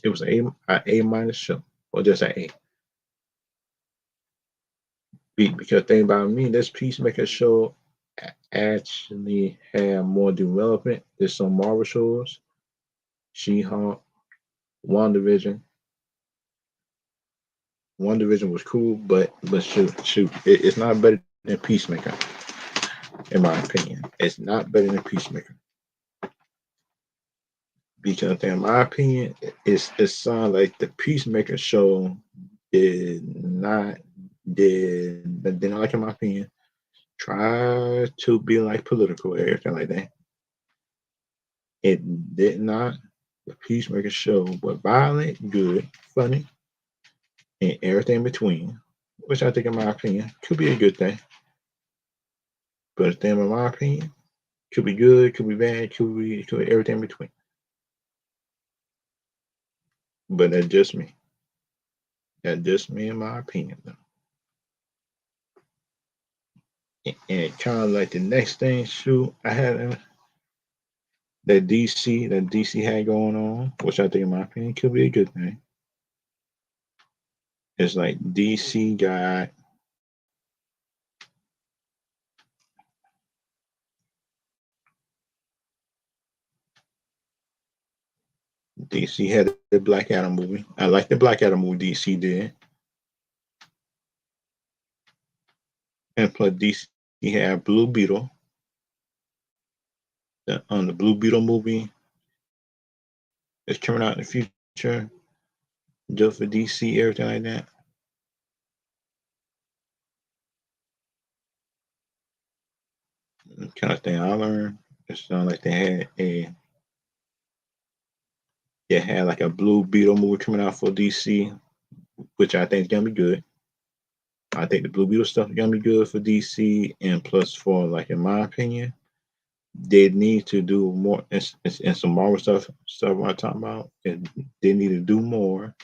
[SPEAKER 1] It was A- show, or just an A. Because thing about me, this Peacemaker show actually had more development than some Marvel shows. She-Hulk, WandaVision. WandaVision was cool, but shoot, it's not better than Peacemaker, in my opinion. It's not better than Peacemaker. Because in my opinion, it sounds like the Peacemaker show did not did not, like, in my opinion, try to be like political or everything like that. It did not. The Peacemaker show was violent, good, funny, and everything in between, which I think, in my opinion, could be a good thing. But then, in my opinion, could be good, could be bad, could be everything in between. But that's just me. That's just me, in my opinion, though. And kind of like the next thing, shoot, I had that DC had going on, which I think, in my opinion, could be a good thing. It's like DC had the Black Adam movie. I like the Black Adam movie DC did, and plus DC had Blue Beetle. The Blue Beetle movie is coming out in the future, just for DC, everything like that. kind of thing I learned. It sounded like they had like a Blue Beetle movie coming out for DC, which I think is gonna be good. I think the Blue Beetle stuff is gonna be good for DC, and plus for like in my opinion, they need to do more and some Marvel stuff I'm talking about. And they need to do more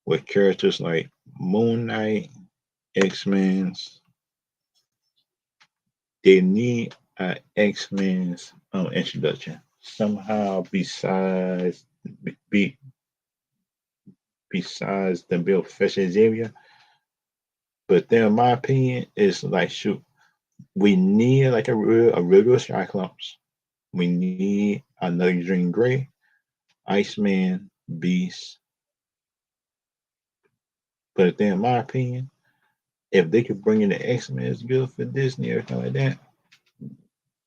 [SPEAKER 1] with characters like Moon Knight, X-Men's. They need an X-Men's introduction somehow be, besides the Bill Fisher Xavier. But then, in my opinion, it's like shoot, we need like a regular Cyclops. We need another Jean Grey, Iceman, Beast. But then, in my opinion, if they could bring in the X-Men, it's good for Disney, everything like that.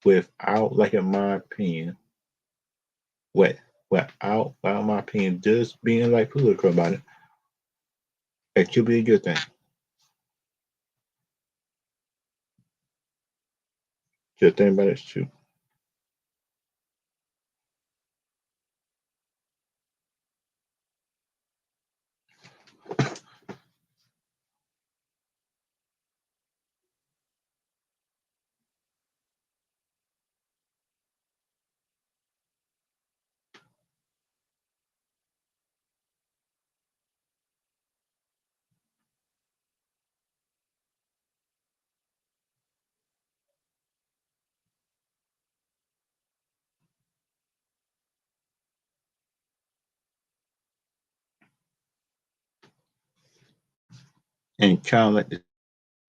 [SPEAKER 1] Without, like in my opinion, what without my opinion, just being like political about it, it could be a good thing. Good thing about it's true. And kind of like the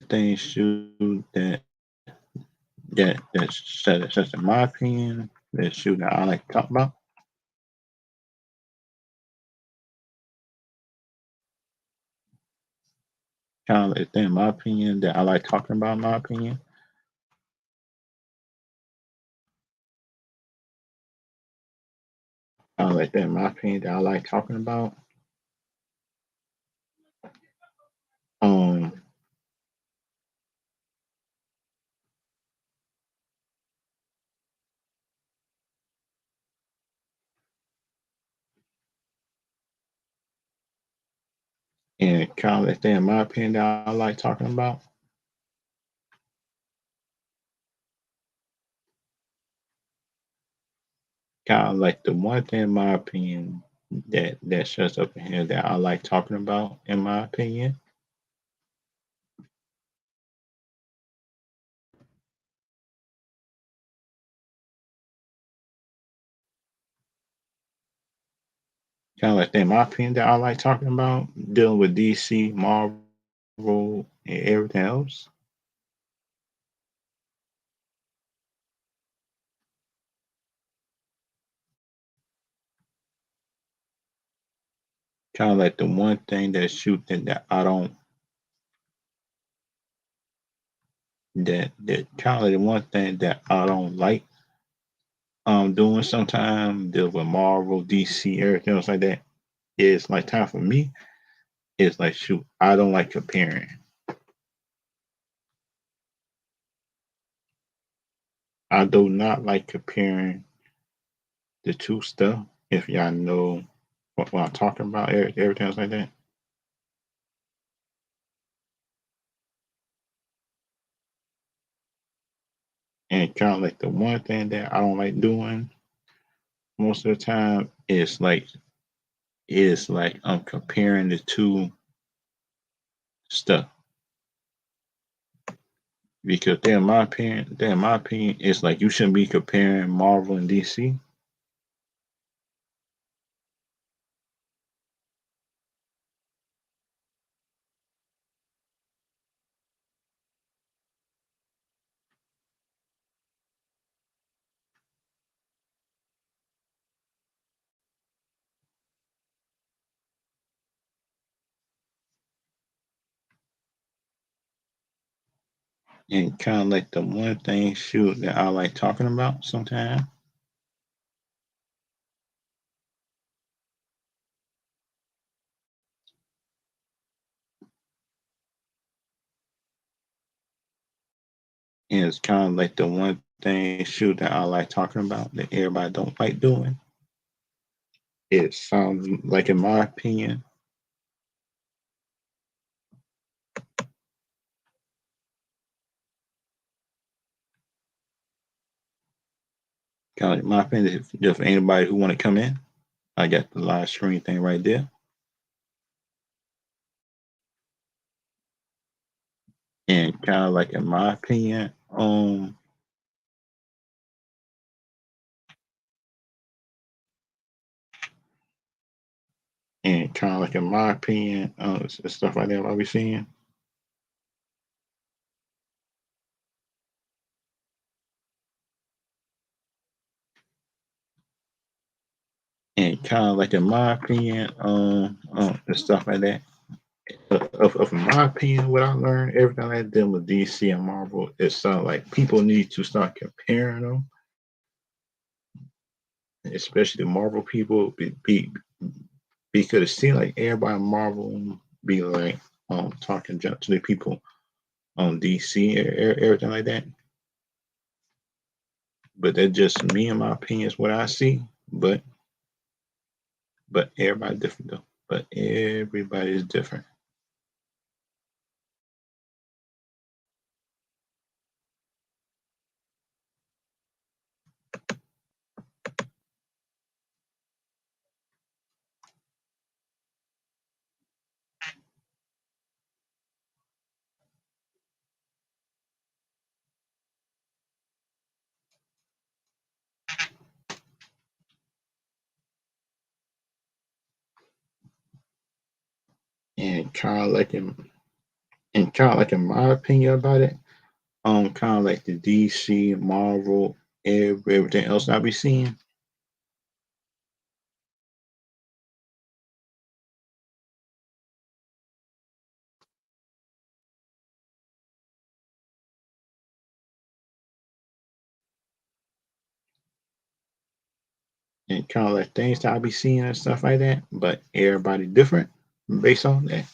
[SPEAKER 1] thing shoe that's in my opinion, the shoe that I like to talk about. Kind of like the thing in my opinion that I like talking about in my opinion. Kind of like that in my opinion that I like talking about. Um and kind of like that in my opinion that I like talking about. Kind of like the one thing in my opinion that shuts up in here that I like talking about in my opinion. Kind of like that in my opinion that I like talking about dealing with DC, Marvel, and everything else. Kind of like the one thing that shooting that I don't that kind of like the one thing that I don't like doing sometimes deal with Marvel, DC, everything else like that. It's like time for me. It's like shoot, I don't like comparing. I do not like comparing the two stuff. If y'all know what I'm talking about, everything else like that. And kind of like the one thing that I don't like doing most of the time is like I'm comparing the two stuff because then in my opinion, it's like you shouldn't be comparing Marvel and DC. And kind of like the one thing shoot that I like talking about sometimes. And it's kind of like the one thing shoot that I like talking about that everybody don't like doing. It sounds like, in my opinion, kind of like my opinion, if anybody who want to come in, I got the live screen thing right there. And kind of like in my opinion, and kind of like in my opinion, stuff like that I'll be seeing. And kind of like in my opinion, and stuff like that. Of my opinion, what I learned, everything I did with DC and Marvel, it sounds like people need to start comparing them, especially the Marvel people, because it seems like everybody in Marvel be like talking junk to the people on DC or everything like that. But that's just me and my opinion is what I see. But everybody different though. But everybody is different. And kind of like in my opinion about it, kind of like the DC, Marvel, everything else I be seeing. And kind of like things that I be seeing and stuff like that. But everybody different based on that.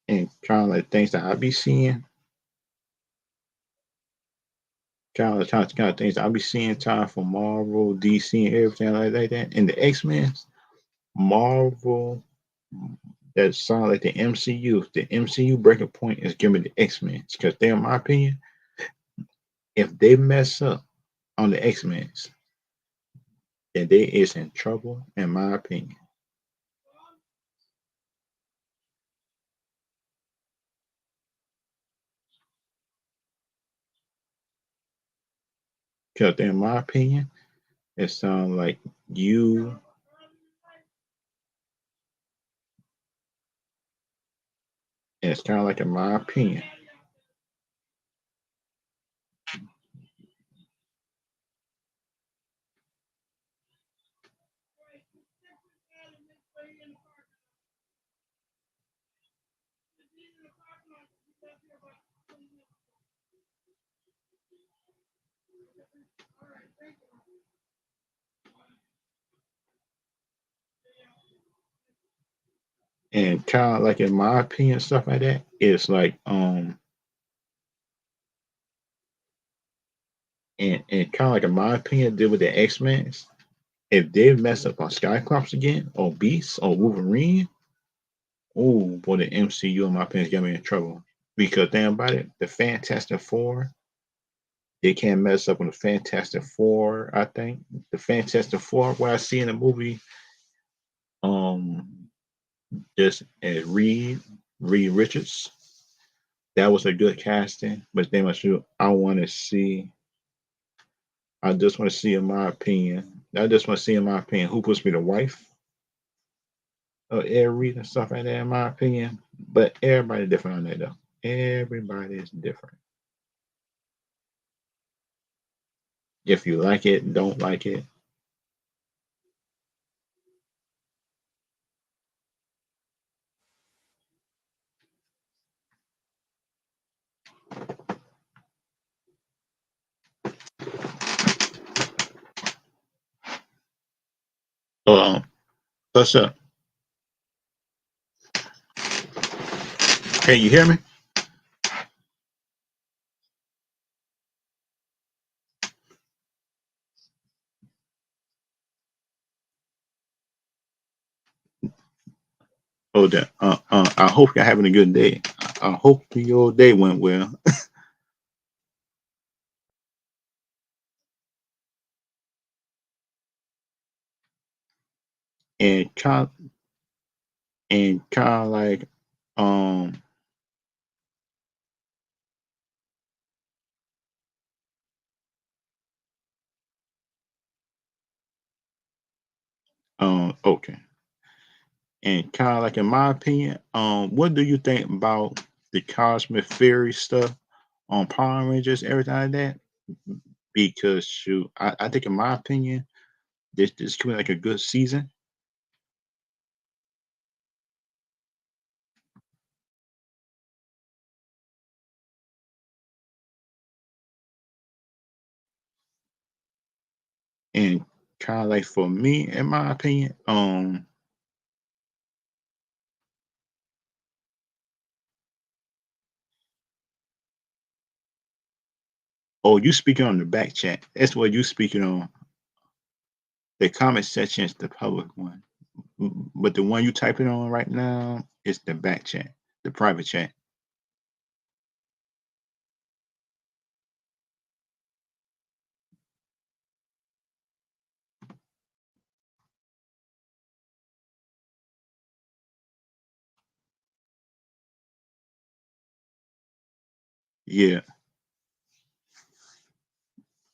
[SPEAKER 1] And kind of like things that I be seeing, kind of things that I be seeing time for Marvel, DC, and everything like that. And the X-Men, Marvel, that sound like the MCU. The MCU breaking point is giving the X-Men. Because they, in my opinion, if they mess up on the X-Men, then they is in trouble, in my opinion. Because in my opinion, it sounds like you, and it's kind of like in my opinion. And kind of like in my opinion, stuff like that, it's like and kind of like in my opinion, deal with the X-Men. If they mess up on Skyclops again, or Beast, or Wolverine, oh boy, the MCU in my opinion got me in trouble. Because think about it, the Fantastic Four, they can't mess up on the Fantastic Four, I think. The Fantastic Four, what I see in the movie, um just as Reed Richards, that was a good casting, but they must do I wanna see I just want to see in my opinion. I just want to see in my opinion who puts me the wife of Ed Reed and stuff like that in my opinion. But everybody different on that though. Everybody is different. If you like it, don't like it. Um, what's up? Can you hear me? Oh, that. I hope you're having a good day. I hope your day went well. And kind of like, um, okay. And kind of like, in my opinion, what do you think about the cosmic theory stuff on Power Rangers, everything like that? Because shoot, I think in my opinion, this could be like a good season. And kind of like, for me, in my opinion, oh, you speaking on the back chat. That's what you speaking on. The comment section is the public one. But the one you typing on right now is the back chat, the private chat. Yeah,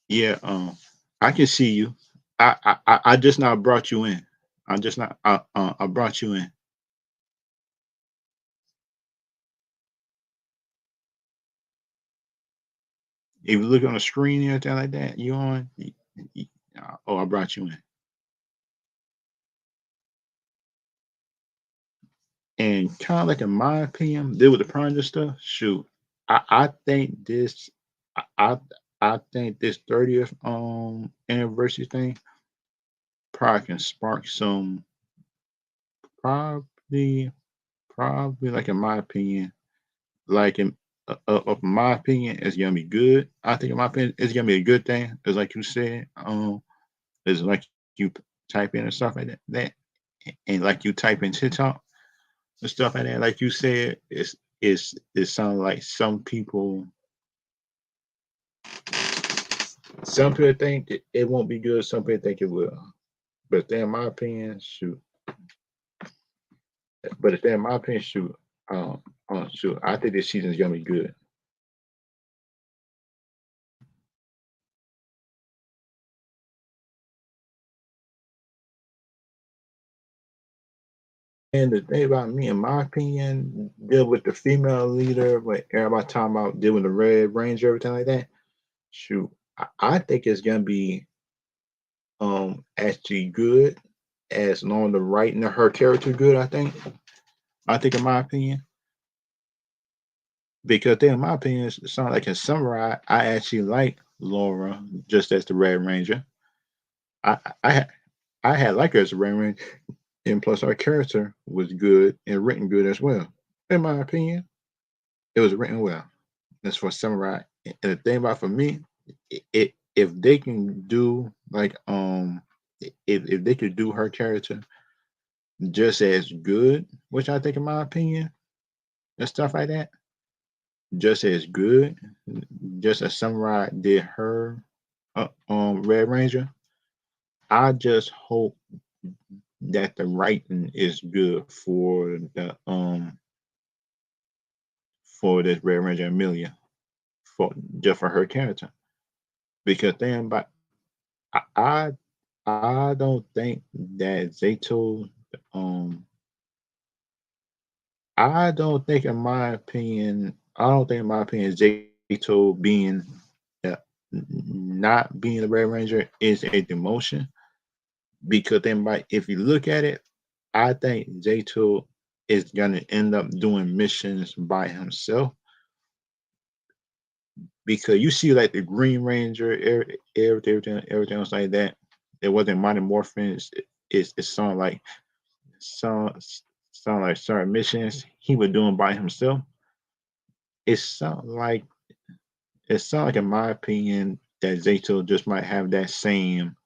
[SPEAKER 1] yeah. I can see you. I just now brought you in. I just not. I brought you in. If you look on the screen and everything like that, you on? Oh, I brought you in. And kind of like, in my opinion, deal with the project stuff. Shoot, I think this. I I I think this 30th anniversary thing probably can spark some. Probably, probably, like, in my opinion, like, in of my opinion, it's gonna be good. I think, in my opinion, it's gonna be a good thing. It's like you said, it's like you type in and stuff like that, and like you type in TikTok and stuff like that. Like you said, it sounds like some people think it won't be good. Some people think it will. But then, in my opinion, shoot. But then, in my opinion, shoot. Shoot. I think this season is gonna be good. And the thing about me, in my opinion, deal with the female leader, what everybody talking about, dealing with the Red Ranger, everything like that. Shoot, I think it's gonna be actually good, as long as the writing of her character good. I think, in my opinion, because then, in my opinion, it sounds like, in summary, I actually like Laura just as the Red Ranger. I I had I had liked her as a Red Ranger, and plus her character was good and written good as well. In my opinion, it was written well. As for Samurai, and the thing about, for me, if they can do like, if they could do her character just as good, which I think, in my opinion, and stuff like that, just as good, just as Samurai did her, Red Ranger. I just hope that the writing is good for this Red Ranger Amelia, for just for her character, because then, but I I I don't think that Zato, um I don't think, in my opinion, Zato being, uh, not being the Red Ranger is a demotion, because then, by if you look at it, I think Zato is gonna end up doing missions by himself, because you see, like, the Green Ranger, everything else like that. It wasn't Mighty Morphin. It sound sound like certain missions he was doing by himself. It sound like in my opinion, that Zato just might have that same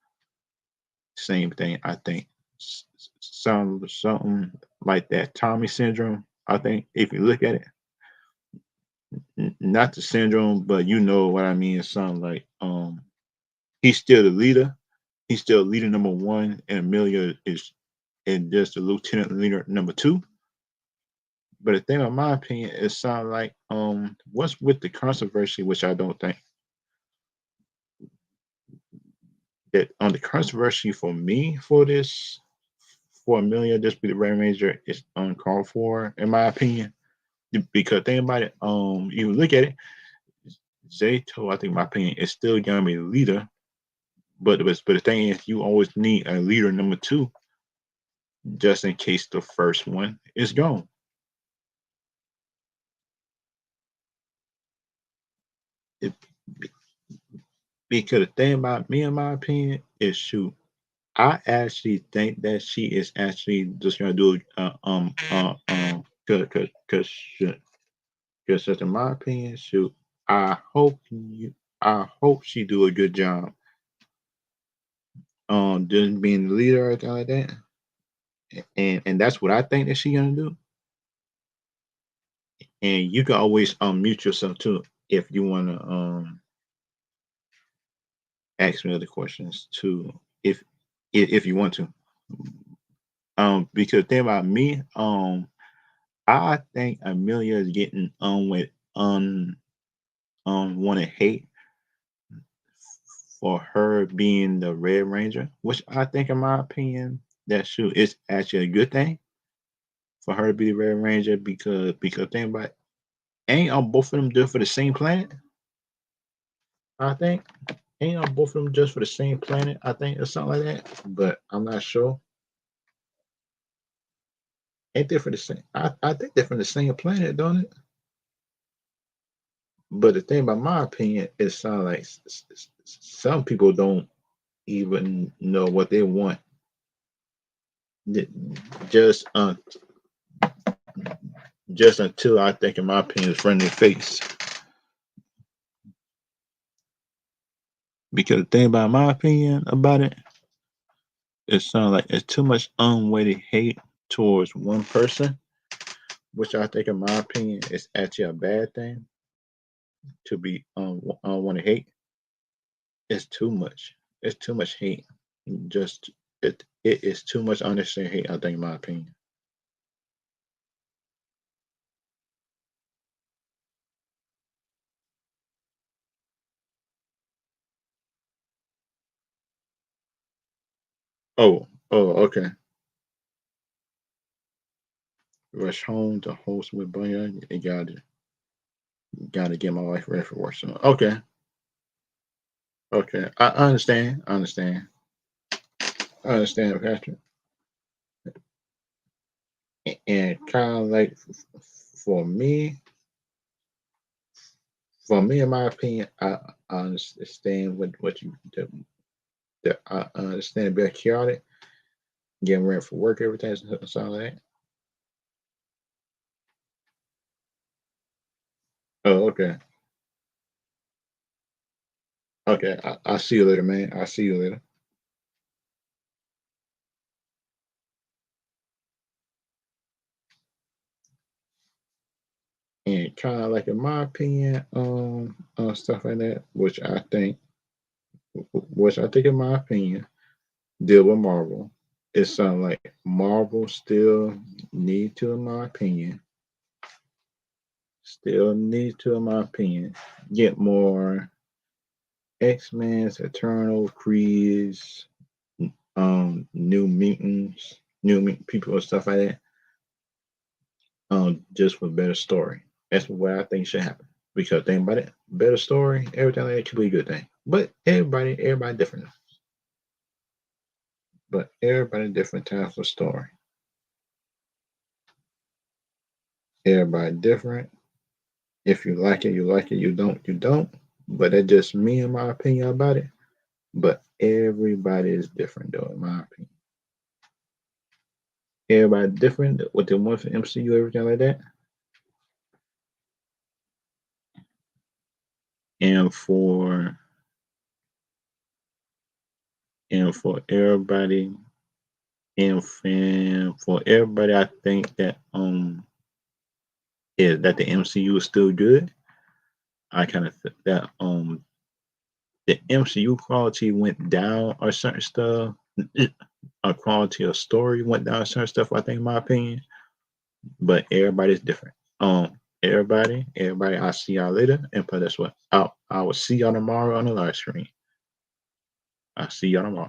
[SPEAKER 1] thing. I think, some something. like that Tommy syndrome. I think if you look at it, not the syndrome, but you know what I mean. It's something like he's still the leader. He's still leader number one, and Amelia is and just the lieutenant leader number two. But the thing, in my opinion, it sounds like what's with the controversy, which I don't think that on the controversy for me for this for Amelia just be the Red Ranger is uncalled for, in my opinion. Because think about it, you look at it, Zato, I think my opinion is still gonna be the leader, but the thing is you always need a leader number two just in case the first one is gone. It, because the thing about me, in my opinion, is shoot. I actually think that she is actually just gonna do because in my opinion, shoot, I hope I hope she do a good job just being the leader or anything like that. And that's what I think that she gonna do. And you can always mute yourself too if you wanna ask me other questions too, if if you want to. Because the thing about me, I think Amelia is getting with unwanted hate for her being the Red Ranger, which I think, in my opinion, that shoot is actually a good thing for her to be the Red Ranger because think about it, ain't both of them just for the same planet? I think ain't both of them just for the same planet? I think or something like that, but I'm not sure. Ain't they for the same? I think they're from the same planet, don't it? But the thing about my opinion, it sounds like some people don't even know what they want. Just just until I think, in my opinion, it's friendly face. Because the thing about my opinion about it, it sounds like it's too much unweighted hate towards one person, which I think, in my opinion, is actually a bad thing to be unwanted hate. It's too much. It's too much hate. Just it is too much unnecessary hate. I think, in my opinion. Okay. Rush home to host with Bunny. You gotta get my wife ready for work. So okay. I understand. I understand, Patrick. And kind of like for me, in my opinion, I understand what you I understand being chaotic, getting ready for work, everything, something like that. Oh, okay. Okay. I'll see you later, man. I'll see you later. And kind of like, in my opinion, stuff like that, which I think, in my opinion, deal with Marvel. It sounds like Marvel still need to, in my opinion, get more X-Men's, Eternal, Creeds, new mutants, new mutant people and stuff like that. Just for better story. That's what I think should happen. Because think about it, better story, everything like that could be a good thing. But everybody different. But everybody different types of story. Everybody different. If you like it, you like it. You don't, you don't. But that's just me and my opinion about it. But everybody is different, though, in my opinion. Everybody different. What they want for MCU, everything like that. And for everybody And for everybody, I think that that the MCU is still good. I kind of think that the MCU quality went down or certain stuff. A quality of story went down certain stuff, I think, in my opinion. But everybody's different. Everybody, I'll see y'all later. And put this way, I will see y'all tomorrow on the live stream. I'll see y'all tomorrow.